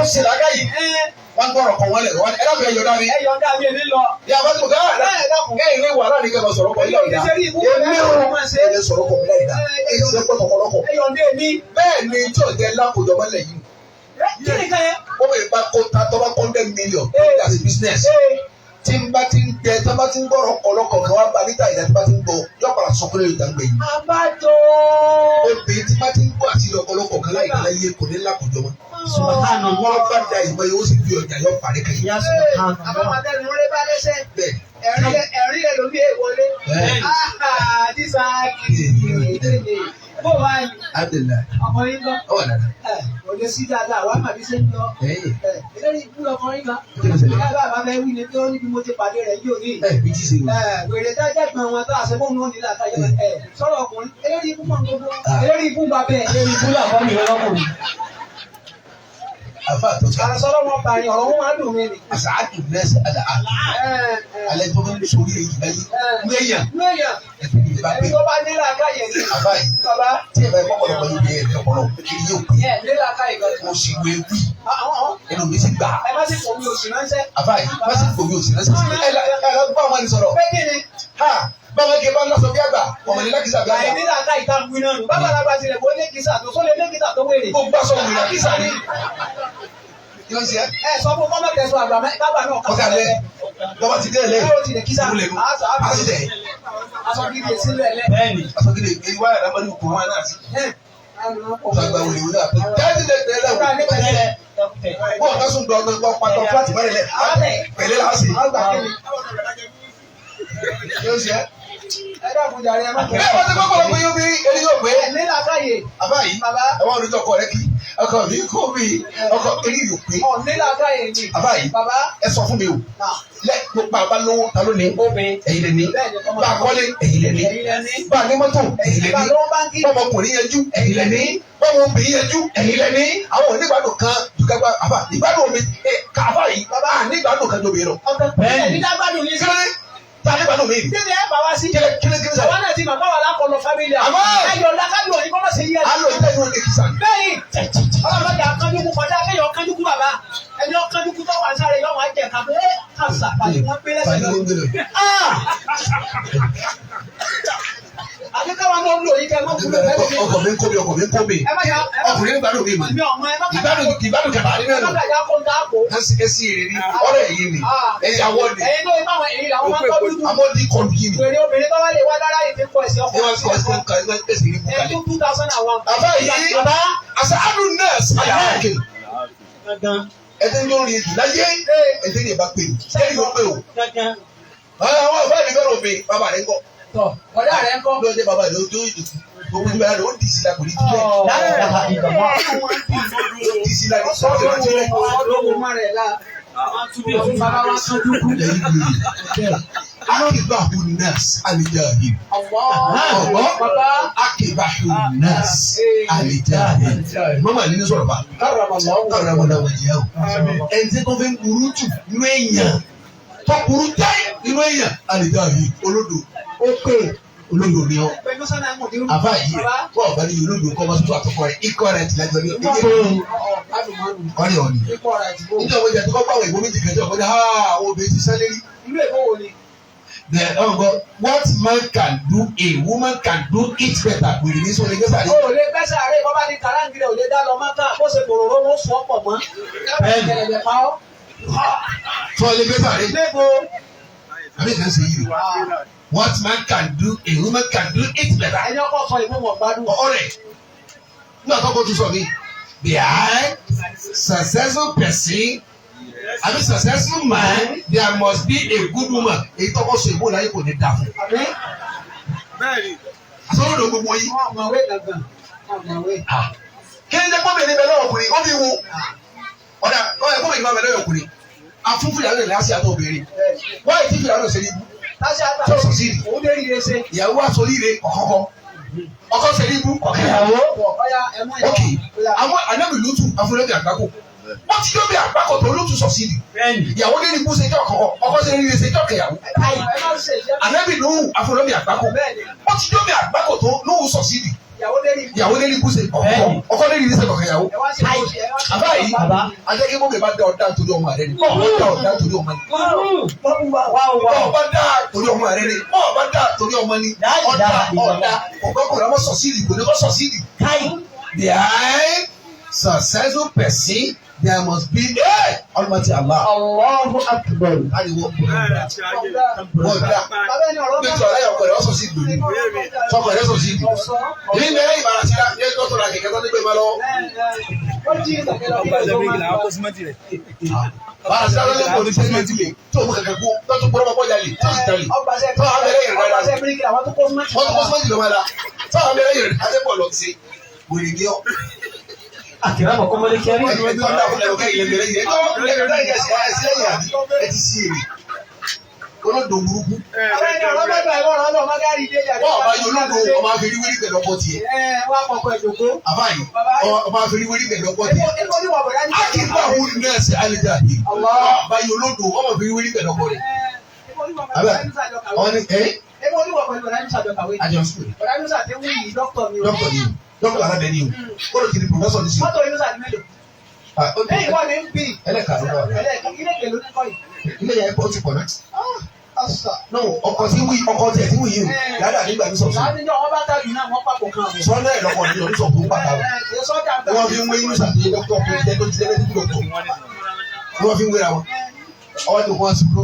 Ó ṣe làkàyè. Wọ́n gbọ́rọ̀ kan wọlé wọ́n ẹ̀dá bẹ̀rẹ̀ yọ̀dá mi. Ẹ̀yọ̀ dá mi èmi lọ. Yà bá tó ká ẹ̀yìn ní wàhálà ní kẹ́kọ̀ọ́ sọ̀rọ̀ kọ́ ilé ìdá. Èmi ò lè sọ̀rọ̀ kọ́ ilé ìdá. Èyí ṣe pọ̀ tọ̀kọ̀lọ́kọ̀. Ẹ̀yọ̀ dé mi. Bẹ́ẹ̀ ni tí ọ̀jẹ̀ lákòjọ mọ́lẹ̀ yìí. Kí ni kan yẹn? Wọ́n bẹ̀rẹ̀ bá kó ta tọ́ bá kọ́ $100 million as a business. Tí n bá ti ń jẹ tí n bá ti ń gbọ́rọ̀ ọ̀kọ̀lọ́kọ̀ kan wá gba níta ìdá tí n bá ti ń gbọ́ yóò padà sọ kúrò ìdá gbẹ̀yìn. Abájọ. Obìnrin tí n bá ti ń gbọ́ àti ọ̀kọ̀lọ́kọ̀ kan láì kálá yé kò ní lákòjọ mọ́. Wọ́n bá da ìmọ̀ yóò sì fi ọjà yóò parí kan. Àbámadé ni wọ́n lé bá lẹ́sẹ̀. Ẹ̀rí ẹ̀ ló bí èèwọlé. Dísà kìí. Bó wá ní. Ọmọ yín lọ. Òde sí dáadáa, wàá màbí ṣe ń lọ. Eléyìí ikú lọkùnrin kan. Bàbá bàbá ẹ wí ni pé ó ní bí mo ti pàdé rẹ̀ yóò ní. Wèrè dájá gbọ̀n wọn tó àṣẹ fóònù òní làkàyè. Sọ̀rọ̀ ọkùnrin. Eléyìí ikú mọ̀ gbogbo. Eléyìí ikú bàbẹ̀. Eléyìí ikú làwọn mi lọ́kùnrin. àfa àtọ́jà. àrẹsọ́lọ́ wọn bá yín ọ̀rọ̀ wọn máa dùn mí ni. àṣàádù nẹ́ẹ̀sì àlàálẹ̀. alẹ́ tó ń sori èyí lẹ́yìn. léyàn. ẹni tó bá nílò àkáyè ni. àbá yìí tí ẹ bá yẹ kọ́kọ́lọ́kọ́ yóò yẹ ẹ̀ ọ̀pọ̀lọ́ kiri yóò pè. nílò àkáyè gan. mo sì wé wí. ẹnu mi sì gbà. ẹ má sì fò mí òsì ránṣẹ́. àbá yìí má sì fò mí òsì ránṣẹ́. ẹ lọ bá ọmọ yìí sọ̀rọ̀. pé kí ni. báwọn ike bá ń lọ́sọ̀ bí àgbà ọmọ nílá kìsà bí àgbà. nílò àkáyè tá a gbin náà nù. bàbá àgbà tilẹ̀ bó lé kìsà tó sólè lé kìsà tó wéré. gbogbo aṣọ òun nílá kìsà ni. kí ló ń ṣe ẹ́. ẹ sọ fún kọ́mọ̀ kẹsàn àgbà bàbá náà ọ̀gá lẹ lọ́wọ́ ti dé lẹ. ó ti lè kísà. àti tẹ̀. aṣọ gidi sílẹ̀ lẹ. bẹ́ẹ̀ni. aṣọ gidi èyí wáyà lámọ́lú kò wá náà sí. ọ̀gá wòlé wòlé àpò. jáde lè tẹ̀lé wò. bọ́ọ̀ ká sún gbọ́ pàtó fúláàtì báyìí lẹ. pẹ̀lẹ́ la ṣe. yóò ṣe é. ẹ dákun jàre ẹ má kẹ́. ẹ wọ́n ti kọ́kọ́ pé yóò bí eré yóò pé. nílò àkáyè. àbá yìí ẹ̀wọ̀n oníjọ́ ọkọ rẹ kí ọkọ mi kó mi ọkọ eré yóò pé. nílò àkáyè ni. àbá yìí ẹ sọ fún mi o. lẹ gbogbo àbá lówó ta ló ní. ẹ̀yin lẹ ní. bá a kọ́lé ẹ̀yin lẹ ní. bá a ní mọ́tò ẹ̀yin lẹ ní. bọ́mọkùnrin yẹjú ẹ̀yin lẹ ní. bọ́mọbìnrin yẹjú ẹ̀yin lẹ ní. àwọn onígbàdùn kan dùgbàgbà àbá ìgbàdùn mi kàbá yìí nígbàdùn kan tóbi rọ. bẹ́ẹ̀ni nígbàdùn yìí sí. tani gbàdùn mi. kí ni ẹ bá wá sí. kílẹ̀ sá. àwọn náà ti mọ̀ báwa lákọlọ fámìlì àwọn. àmọ́ ayọ̀ làkàdùn òní kọ́mọ̀ sí yẹn. alo ìtẹ́ ìwé ní kìsà. bẹ́ẹ̀ni ọlọ́mọdé akánjúkú kọjá kéèyàn kánjúkú bàbá ẹni ọkánjúkú tó wà sáré yọ wọn jẹ kàbé kàṣà pàdé wọn gbé lẹ́sẹ̀ lọ. àti káwọn náà ń lò yí kẹ́ ẹ má kúrò lẹ́nu. ọkọ mi ń kó mi ọkọ mi ń kó mi. ọkùnrin gbàdùn mi mà. ìgbàdùn kẹfà nínú ẹnu. kásìkẹsì èrè ni ọ̀rẹ́ yìí ni ẹyàwó ni. ẹyin tó ibà wọn èyí làwọn máa ń tọ́jú dùn. àmọ́ di kọlu yìí ni. wèrè obìnrin tó wá lè wá dára yìí ti kọ ẹ̀sìn ọkọ. ẹ wá sọ ẹsẹ nǹkan ẹ máa ń pèsè ìrìbù kalẹ̀. 2001. àbá yìí àṣà àdùn nurse àyàkè. ẹtẹ ń lórí èjì láyé ẹtẹ ní ìbá pè ní kẹ́rin ló pè o. àwọn ọ̀fẹ́ mi fẹ́ràn mi bàbá rẹ̀ ń kọ́. tọ ọ̀dà rẹ̀ ń kọ́. bí wọ́n dé bàbá rẹ̀ ó dún ìdùkú gbogbo ìgbà rẹ̀ ó dì sí la kò ní tilẹ̀. ó dì sí la kò ní tilẹ̀. ọlọ́wọ́ má rẹ̀ la. Akibahu nas alijahil. Akibahu nas alijahil. Mama ní sọ̀rọ̀ bá. Káramọ̀lá wàjẹ́ o. Ẹni tí tó fi ń burú jù nínú èèyàn. Tó burú jáì nínú èèyàn. Alijahil olódò. Ó pè olódò ni ọ. Àbá yìí wọ́n ọ̀gá ní olódò kọ́ bá tó àtọkọ rẹ̀. Ikọ̀ rẹ̀ ti lájọ ní ọdún. Ọ̀rẹ́ ọ̀nì. Níjọ́ wo jẹ́ tó kọ́ pàwọn ìbò méjì kẹjọ kọjá àwọn obìnrin ti sẹ́lẹ̀ rí. Ìlú Èkó wo ni? What man can do, a woman can do it better. Wèrè ní sọ lè gbé sáré. O lè gbé sáré bọ́bá ní kàráǹgìrì ò lè dá lọ mọ́tà kó ṣe kòròró wọn fún ọ̀pọ̀ mọ́. Ẹ̀ẹ́dẹ̀gbẹ̀ pa ọ́. Sọ lè gbé sáré. Lébo. Àbí ìkànnì ṣe yìí. What man can do, a woman can do it better. Ẹni ọkọ sọ ìwé wọn gbádùn. Ọ̀rẹ́ nígbà tó kọ́ tún sọ mi. Behind successful person, I mean successful man, there must be a good woman. Èyí tọ́kọ sọ ìbò láyé kò ní dà fún. Àsọ̀rọ̀ ló gbogbo yìí. Ọ̀mọ̀wé gangan. Ọ̀mọ̀wé. Kí ni jẹ́ pọ́nmi ní bẹ̀rẹ̀ ọkùnrin? Ó fi wo. Ọ̀dà ọ̀yẹ̀ pọ́nmi ní bẹ̀rẹ̀ ọkùnrin. Afúnfún ìyàwó rẹ̀ láti àtọ̀ obìnrin. Wáyé tí ìyàwó rẹ̀ ṣe ní ibú. Tó sọ sí ìdí. Òun lè rí ire ṣe. Ìyàwó aṣọ líle ọ̀kọ̀ọ̀kọ̀. Ọkọ ṣe ní ibú ọ̀kẹ́yàwó. Ok, àwọn anábì lótú afúnlẹ́bì àgbákò. Wọ́n ti yóò bí àgbákò tó lótú sọ sí ìdí. Ìyàwó ní ibú ṣe jẹ́ ọ̀kọ̀ọ̀kọ̀. Ọkọ ṣe ní ire ṣe jẹ́ ọ̀kẹ́yàwó. Anábì lóhùn afúnlẹ́bì àgbákò. Wọ́n ti yóò bí àgbákò tó lóhùn sọ sí ìdí. Ìyàwó ní ibú ṣe ọ̀kọ̀ọ̀kọ̀. Ọkọ ní ire ṣe ọ̀kẹ́yàwó. Àbá yìí, ajẹ́kí mọ́bì bá dá ọ̀dá torí ọmọ rẹ̀ ni. Wọ́n dá ọ̀dá torí ọmọ ni. Wọ́n bá dá torí ọmọ rẹ̀ ni. Wọ́n bá dá torí ọmọ ni. Ọ̀dá ọ̀gbọ́kùnrin ọmọ sọ sí ìdí kò ní kọ́ sọ sí ìdí. Behind successful person, there must be Almighty Allah. Allahu Akbar. Ariwo wọ́n dá gbẹ̀tọ̀ ọ̀la yọ̀ ọ̀kọ̀rẹ́ ọ̀sọ̀ sí ìdò ni sọ̀kọ̀rẹ́ sọ̀ sí ìdò. Ní mẹ́rin ìbára sí ní ẹjọ́ tó ra kẹ̀kẹ́ tó ní gbé ma lọ. Bára sí àwọn ẹlẹ́gbẹ̀ẹ́ ní sẹ́yìnmẹ́ntì mi tó mú kẹ̀kẹ́ kú tó tún gbọ́dọ̀ bọ́ jalè tó sì tẹ̀lé. Tó àwọn abẹ́rẹ́ yẹn rẹ̀ wọ́n tún kó sọ́mọ́tì lọ́wọ́ la tó àwọn abẹ́rẹ́ yẹn rẹ̀ adébọ̀ lọ sí wèrè ní ọ. Àkìrá bọ̀ kọ́mọdé kẹrí. Ẹni tó ń dà fún ẹ̀rọ kẹ́yìn lẹ́gbẹ̀rẹ́ yẹn tó lẹ́gbẹ̀rẹ́ yẹn sí ẹ̀yà ẹ ti sí èrè. olódò burúkú. Àwọn ẹni ọ̀rọ̀ mẹ́ta ìwọ̀n ọ̀rọ̀ ọmọ gáàrí dé jà. Wọ́n bá yọ olódò ọmọ afiriwiri pẹ̀lú ọkọ tiẹ̀. Wọ́n á kọ̀kọ́ ìjòkó. Àbáyé ọmọ afiriwiri pẹ̀lú ọkọ tiẹ̀. Èkó ní wọ̀ bọ̀dá ní. Akíkọ̀ àwọn nẹ́ẹ̀sì alẹ́jà yìí. Bá yọ olódò ọmọ afiriwiri pẹ̀lú ọkọ rẹ̀. Àbẹ̀ wọ́n ní ẹ́. Èkó ní wọ̀ pẹ̀lú bọ̀dá ní sàjọ kàwé. Àjọ sùkúl. Bọ̀dá ní sàjọ wí yìí dókítà ni o. Dókítà alábẹ́ ni o. Kọ́lọ̀ kìíní pòfẹ́sọ̀ ní sí. Mọ́tò inú sàjọ mélòó. Lẹ́yìn wọ́n ní ń bì. Ẹlẹ́ka ló wà. Ilé kèlú ní kọ́ yìí. Ilé yẹn pọ̀ ti pọ̀ náà. No, ọkọ tí wí ọkọ tí ẹ ti wí yìí o. Yàrá nígbà ní sọ̀tún. Láti ní ọwọ́ bá tàbí náà wọ́n pàpọ̀ kan. Sọ́nà ẹ̀ lọ́kọ̀ ní orí sọ̀tún pàtàkì. Wọ́n fi ń wé inú sàtìyẹ dókítà fún ìjẹ́ tó ti tẹ́lẹ̀ tí kò tó. Wọ́n fi ń wéra wọn. Ọwọ́ tó wọ́n sùkúrò.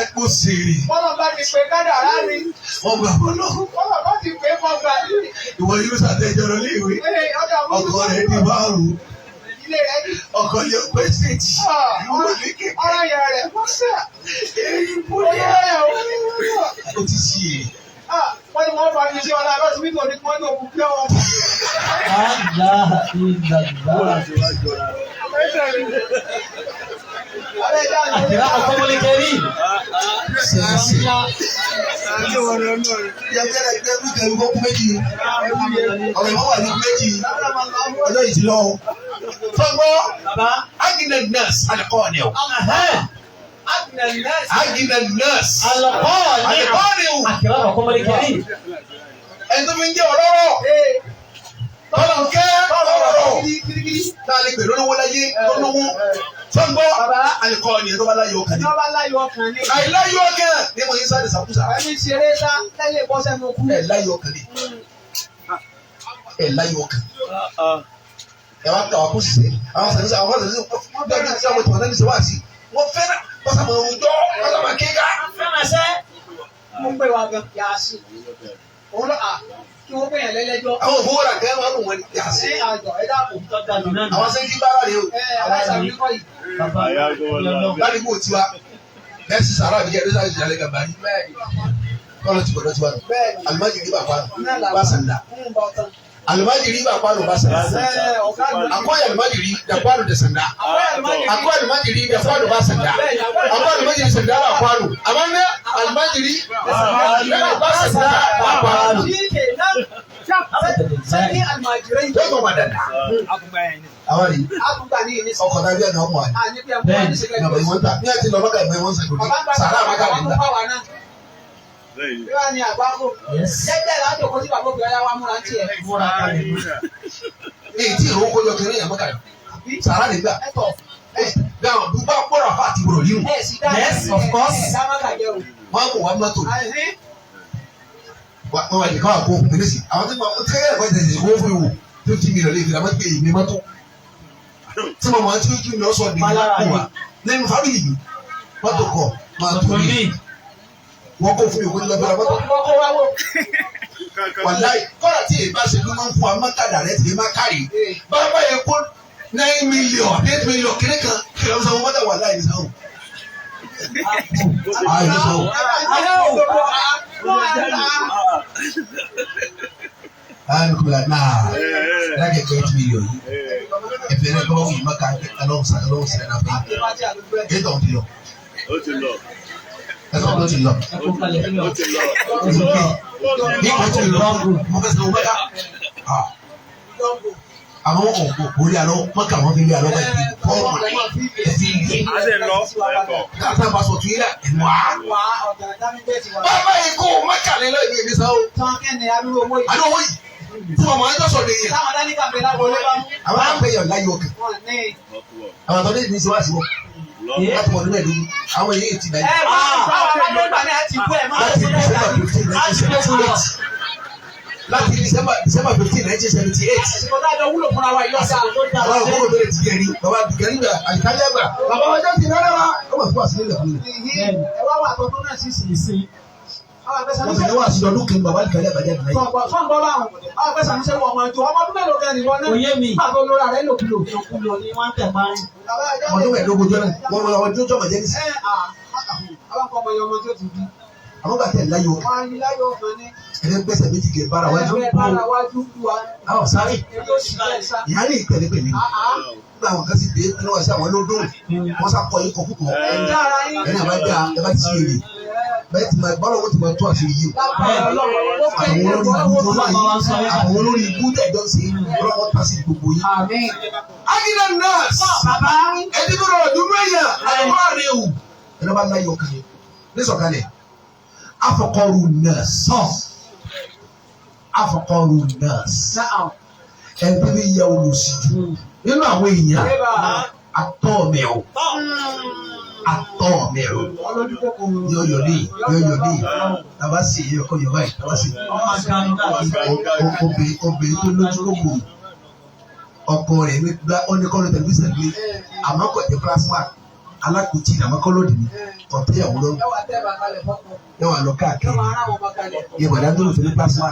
Ẹ kó sèrè. Bọ́lá bá ti pè kádàrá ni. Wọ́n gbà wọ́n lọ. Bọ́lá bá ti pè kọ́ gbà ní. Ìwọ inú sàtẹ́jọ́ lọ lé ìwé. Ọkọ rẹ̀ di márùn-ún. Ọkọ yẹ pé ṣèjì. Ọ̀rọ̀ yẹn rẹ̀ mọ́ sẹ́. Ó ti ṣí e. Wọ́n ní wọ́n bá mi ṣe ọ̀la lọ́sí mi kò ní kí wọ́n ní òkú pé wọn. Àkìrá ọ̀kọ́mọlé kẹrí. Sẹ́ẹ̀sì. Yẹ́bẹ̀rẹ̀ gbẹ́rú kẹrù kó kú méjì. Ọ̀rẹ́ wọn wà ní méjì. Ọjọ́ yìí ti lọ. Fọ́gbọ́. Agnes nurse alẹ́kọ̀ọ́ ni o. Agnes nurse alẹ́kọ̀ọ́ ni o. Àkìrá ọ̀kọ́mọlé kẹrí. Ẹni tó fi ń jẹ́ ọ̀rọ̀. Tọ́lọ̀ ń kẹ́ ọ̀rọ̀. Táà lè pè lólówó láyé lólówó. Fọ́gbọ́ alẹ́kọ̀ọ́ ni ẹ̀ tó bá láyé ọkàn ni. Tó bá láyọ̀ ọkàn ni. Àìláyé ọkàn ni mo yín sáré sàkúsà. Ẹni ṣeré sá tẹ́lẹ̀ bọ́ sẹ́nu kú. Ẹ̀ láyé ọkàn ni. Ẹ̀ láyé ọkàn. Ẹ wá kà wá kó sì sẹ́. Àwọn sàlẹ̀ àwọn sàlẹ̀ wọ́n bẹ̀rẹ̀ ní àwọn ìtàn náà ní sẹ́wọ́n àti wọ́n fẹ́ràn pásánà òwúdọ́ pásánà kéka. Fẹ́ràn sẹ́. Mo pè wá gan yà á sí. Òun lọ kí wọ́n pèyàn lẹ́lẹ́jọ́. Àwọn òfowó rà kẹ́ wọ́n lù wọ́n yà á sí. Ṣé àjọ ẹ dàpọ̀? Àwọn sẹ́ńkì bára rè o. Aláìsàn mi kọ́ yìí. Ládùúgbò tiwa bẹ́ẹ̀ sì sàrà àbíkẹ́ ẹ̀dọ́sà ìjìnlẹ̀ gàmbá ní. Kọ́lọ́ ti gbọ́dọ̀ tiwa nù. Alimajiri bá kwano bá sanda. Alimajiri bá kwano bá sanda. Akwai alimajiri da kwano da sanda. Akwai alimajiri da kwano ba sanda. Akwai alimajiri sanda ba kwano. Amma ne alimajiri ba sanda ba kwano. Sẹ́ni almajirai. Tó kọ̀ padà dà. Àwọn yìí. Àkùgbà ní ìní sọ. Ọkọ̀ dájú ẹ̀ náà mọ̀ ẹ́. Àní bí ẹ̀kọ́ ní sẹ́kẹ̀. Nàbẹ̀ ìwọ̀n ta. Ní àti lọ bàkà ìmọ̀ ìwọ̀n sẹ́kẹ̀. Sàrà àbákà ní ìlà. Ìwà ni àgbákò. Jẹ́jẹ́ láti òkú sí bàbá òbí ọ̀yá wa múra tiẹ̀. Èyí tí ìrò kọjọ kiri yẹn mọ́kà yìí. Sàrà nígbà. Dáhùn dùgbà gbọ́dọ̀ fà àti ìbòrò yìí. Yes, of course. Wọ́n kò wá mọ́tò. Wọ́n wá ìdíkọ́ àgbo mínísì. Àwọn tí wọ́n tẹ́lẹ̀ ẹ̀kọ́ ìtẹ̀sí kó fún ìwò 50 million lè fi ra mọ́tò èyí ní mọ́tò. Tí mo máa ń tí ojú mi ọ̀sọ̀ ní ìlú wa. Lẹ́nu fábílì yìí, mọ́tò kọ̀ máa tó ní. Wọ́n kó fún ìwò ní lọ́bẹ̀rẹ̀ mọ́tò. Wàláì kọ́ra tí èyí bá ṣe ló máa ń fún wa mọ́tàdà rẹ̀ tì í má kárì. Bàbá yẹn kó 9 million 8 million kéré kan kí ló ń sọ mọ́tà wàláì ní sáwọn. Ayé ní sáwọn. Ayé kò la náà lájẹ kẹ́ 8 million yìí. Ẹ̀fẹ̀ rẹ̀ lọ́wọ́ yìí má ká alọ́wọ́ sẹ́rẹ̀ náà fẹ́. Èyí tó ń di lọ. Ó ti lọ. Ẹ̀sọ́ tó ti lọ. Ó ti lọ. Ní kò tí ì lọ, mo fẹ́ sọ wọ́n ká. Àwọn òkòrí àlọ́ mọ́kà wọn fi lé àlọ́ bá ìpín fọ́ọ̀mù ẹ̀fí ìlú. A ṣe lọ ẹ̀kọ́. Káàtà bá sọ tún yíyá ẹ̀mú á. Bàbá yìí kó mọ́kà lé lọ́ọ̀ ìgbé sáwó. Àdó owó yìí tí mo máa ń tọ́sọ̀ lè yẹ. Àwọn àpẹyọ̀ láyé ọkàn. Àwọn àtọ́lé ní sọ wá sí wọ́n. Láti wọ́n nílẹ̀ lógún. Àwọn èyí ti náà. Láti December 15, 1978. Àwọn ọmọ bẹ̀rẹ̀ ti gẹ̀rí. Bàbá gẹ̀rí gbà àyíkájá gbà. Bàbá wọn jẹ́ ti náírà wá. Ó wà fún àṣírí ìlẹ̀kùn rẹ̀. Wọ́n ti ní wá sí ọdún kìíní bàbá àyíkájá gbà jáde láyé. Oyé mi. Ọdún mẹ́ẹ̀ẹ́dógún jọ náà. Wọ́n mọ ọdún tó bàjẹ́ nísìnyí. Àwọn bàtẹ̀ láyé ọkàn. ẹni gbèsè méjì kì í bára wájú. àwọn sáré ìyá ní ìtẹ̀lé pẹ̀lú nígbà àwọn kan sì dé ẹni wọ́n sí àwọn olódùn wọ́n sá kọ ikọ̀ púpọ̀ ẹni àbájá ẹ bá ti ṣe èrè bẹ́ẹ̀ tí máa gbọ́dọ̀ wọ́n ti máa tó àṣírí yìí àwọn olórí ibú tẹ̀dọ́ sí ọlọ́wọ́ ta sí gbogbo yìí. agina nurse ẹni bí wọ́n dúró ẹ̀yà àwọn àrẹ ewu ẹni bá láyọ̀ kan ní sọ̀kalẹ̀ afọkọrù nurse afọkọrù nurse ẹni bí yẹ olùsíjú nínú àwọn èèyàn atọ́ọ̀mẹ̀ọ́ atọ́ọ̀mẹ̀ọ́ yọ̀yọ̀lì tàbá sì yẹ ọkọ yorùbá yìí tàbá sì obìnrin tó lójú lóko ọkọ rẹ̀ nígbà ọ́nìkọ́nù tẹlifíṣàn gbé àmọ́ kò jẹ́ plasma alákùtì àmọ́ kọ́lọ́dì ni ọ̀tẹ́ ìyàwó lọ́rùn yẹ wà lọ káàkiri yẹ wà dáńtó lò tẹ́lẹ̀ plasma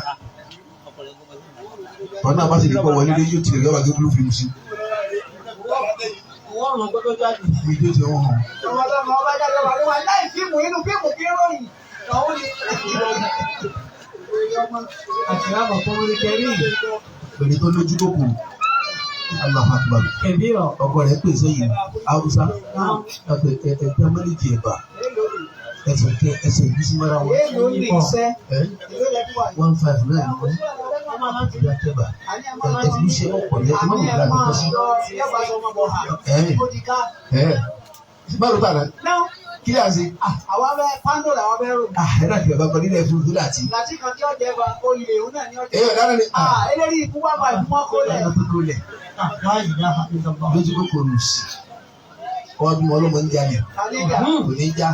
ọ̀nà àbá sì lè gbọ́ wọlé yóò tilẹ̀ yọ̀wá gé blue film sí. Ìjọ ti wọ́n hàn. Bẹ̀rẹ̀ tó lójú kòkò Allahu Akbar. Ọkọ rẹ̀ pè sẹ́yìn Hausa ẹ̀ẹ́dẹ́ mẹ́lìkì ẹ̀bà ẹsẹ̀ ìbísí mọ́ra wọn. 15 náà ìgbà tẹ́bà ẹ̀ẹ́dẹ́ ṣe ọ̀pọ̀ lẹ́yìn mọ́ ìgbà lọ́kọ́ sí. Báwo bá rẹ̀? Kí lè ṣe? Àwọn abẹ́ pàǹdò làwọn abẹ́ rò. Ẹ̀rọ àti bàbá kan nílẹ̀ fún Fúlàtí. Láti kan tí ó jẹ́ bá olè òun náà ní ọjọ́. Ẹ̀yọ̀ dáná ni. Eléyìí ikú wà máa fún ọkọ lẹ̀. Lójú kòkòrò sí. Wọ́n bí wọn ọlọ́mọ ń jalè. Kò ní já.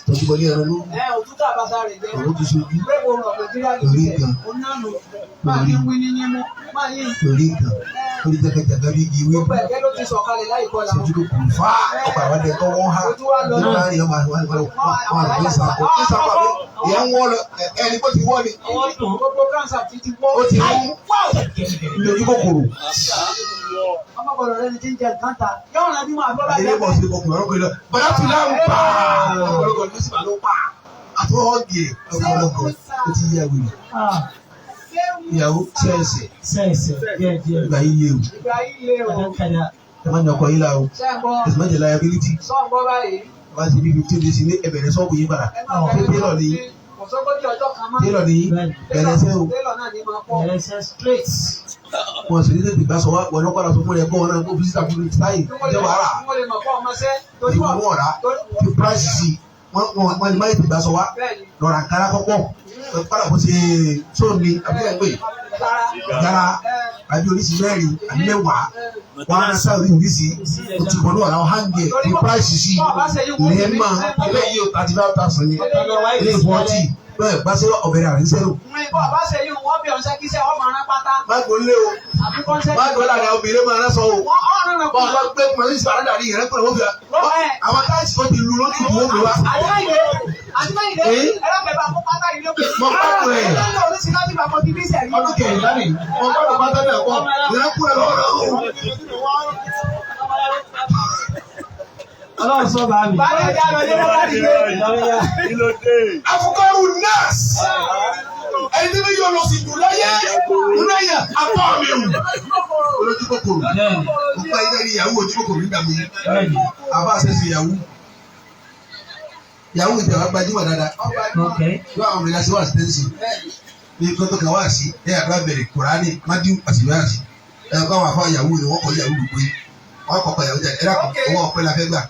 Tọ́jú bọ́ ní ẹran ló. Òtútù àbáṣá rẹ̀ jẹ́. Òun ti sojú. Lórí nǹkan. Lórí nǹkan. Lórí jẹ́kẹ̀jẹ̀kẹ̀ bí igi wí. Sojú kòkòrò fá. Ọ̀pọ̀ àwọn ẹ̀dẹ̀ tó wọ́n há. Nígbà yẹn wọn àgbẹ̀ sàkó. Ìsàkó àbí ìyá ń wọ́ lọ ẹni bó ti wọ́ ni. Ó ti wú. Lójú kòkòrò. Ọmọkùnrin rẹ̀ ti ń jẹ ìkántà. Yọ̀ọ́ rẹ̀ bí wọn àbúrò bá ilé bọ̀ sí ọkùnrin ọ̀rọ̀ pẹ̀lú bàdá tún náà ń pa ọ̀rọ̀ ní sípà ló pa àtúwọ́ọ̀gì ọ̀pọ̀lọpọ̀ ó ti yẹ wèrè ìyàwó sẹ́ẹ̀sẹ̀ ìgbà yìí lé o ẹ má ní ọkọ̀ yìí la o ẹ̀sìn má jẹ́ liability wá sí bí 15 days ní ẹ̀bẹ̀rẹ̀ sọ́ọ̀bù yìí padà tẹ́lọ̀ ní bẹ̀rẹ̀ sẹ́ o wọ́n sì ní tètè gbà sọ wọ́n lọ́ padà sọ fún ẹ̀ kọ́ wọn náà kó fisita fún mi táyì ọjọ́ wàhálà ìwọ wọn rà fi price sí wọ́n ní má tètè gbà sọ wá lọ́ra kára kọ́kọ́ padà bó ṣe sóòní àbíkẹ́ pé yàrá àbí oríṣi mẹ́rin àbí mẹ́wàá wọ́n á sá oríṣi o ti kọ́ lọ́wọ́ àwọn hangi ẹ̀ fi price sí ilé mọ́ ilé yìí o 35,000 ní ilé 40 bẹ́ẹ̀ bá ṣe ọ̀bẹ̀rẹ̀ àrí sẹ́rù. Bá ṣe yìí wọ́n bí ọ̀sẹ̀ kí sẹ́ wọ́n máa rán pátá. Má gbó lé o. Má gbó lára obìnrin máa rán sọ o. Bọ́ọ̀ bá gbé pọ̀lísì àrádà rí ìrẹ́ pẹ̀lú òfin. Àwọn táìsì tó ti lu lókè tó wọ́n mi wá. Àtìmáyìdé ẹ̀rọ bẹ̀rẹ̀ bá fún pátá yìí lókè. Mo pàtó ẹ̀. Ọdún kẹrìnlá ni mo pàtó pátá náà kọ́. Ìrẹ́ kú ẹ lọ́rọ̀ o. Ọlọ́run sọ bá mi. Afukọ́rù nọ́ọ̀sì. Ẹni tí mi yóò lọ sí ìdùn láyé. Múnáyà apá mi o. Olójú kòkòrò. Mo pa ilé ní ìyàwó ojú kòkòrò nígbà mi. Àbá àṣẹṣe ìyàwó. Ìyàwó ìjọba gbajúmọ̀ dáadáa. Yóò àwọn ọmọ ìyá sí wà sí tẹ́sí. Bí kótó kan wá sí, ẹ àgbà bẹ̀rẹ̀ Kùránì, Mádìú àti Ìbáraṣí. Ẹ kọ́ àwọn afọ ìyàwó ni wọ́n kọ́ ìyàwó gbogbo yìí. Wọ́n kọ́kọ́ ìyàwó jáde. Ẹ dákun owó ọ̀pẹ la fẹ́ gbà.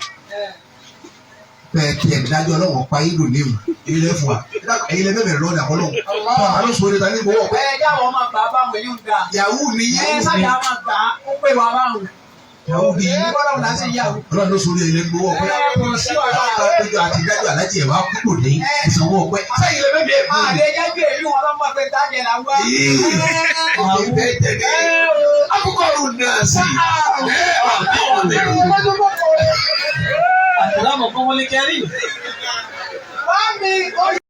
Bẹ́ẹ̀ kí ẹ̀ dájọ́ ọlọ́wọ́ pa yín lò léwu. Èyí lẹ́ fún wa. Èyí lẹ́ bẹ̀rẹ̀ lọ́dà ọlọ́wọ́. Àlọ́ sọ ní ta ní gbowó ọ̀pẹ. Yahoo ni yín. Yahoo ni yín. Ọlọ́run ló sọ ní ilé gbowó ọ̀pẹ. Àpéjọ àti ìdájọ́ alájẹ wa kúrò ní ìsanwó ọ̀pẹ. Sẹ́yìn lẹ́ bẹ̀rẹ̀ fún mi. Akukọ̀rù nọ́ọ̀sì. Àtìlámọ̀ kọ́mọlé kẹrí.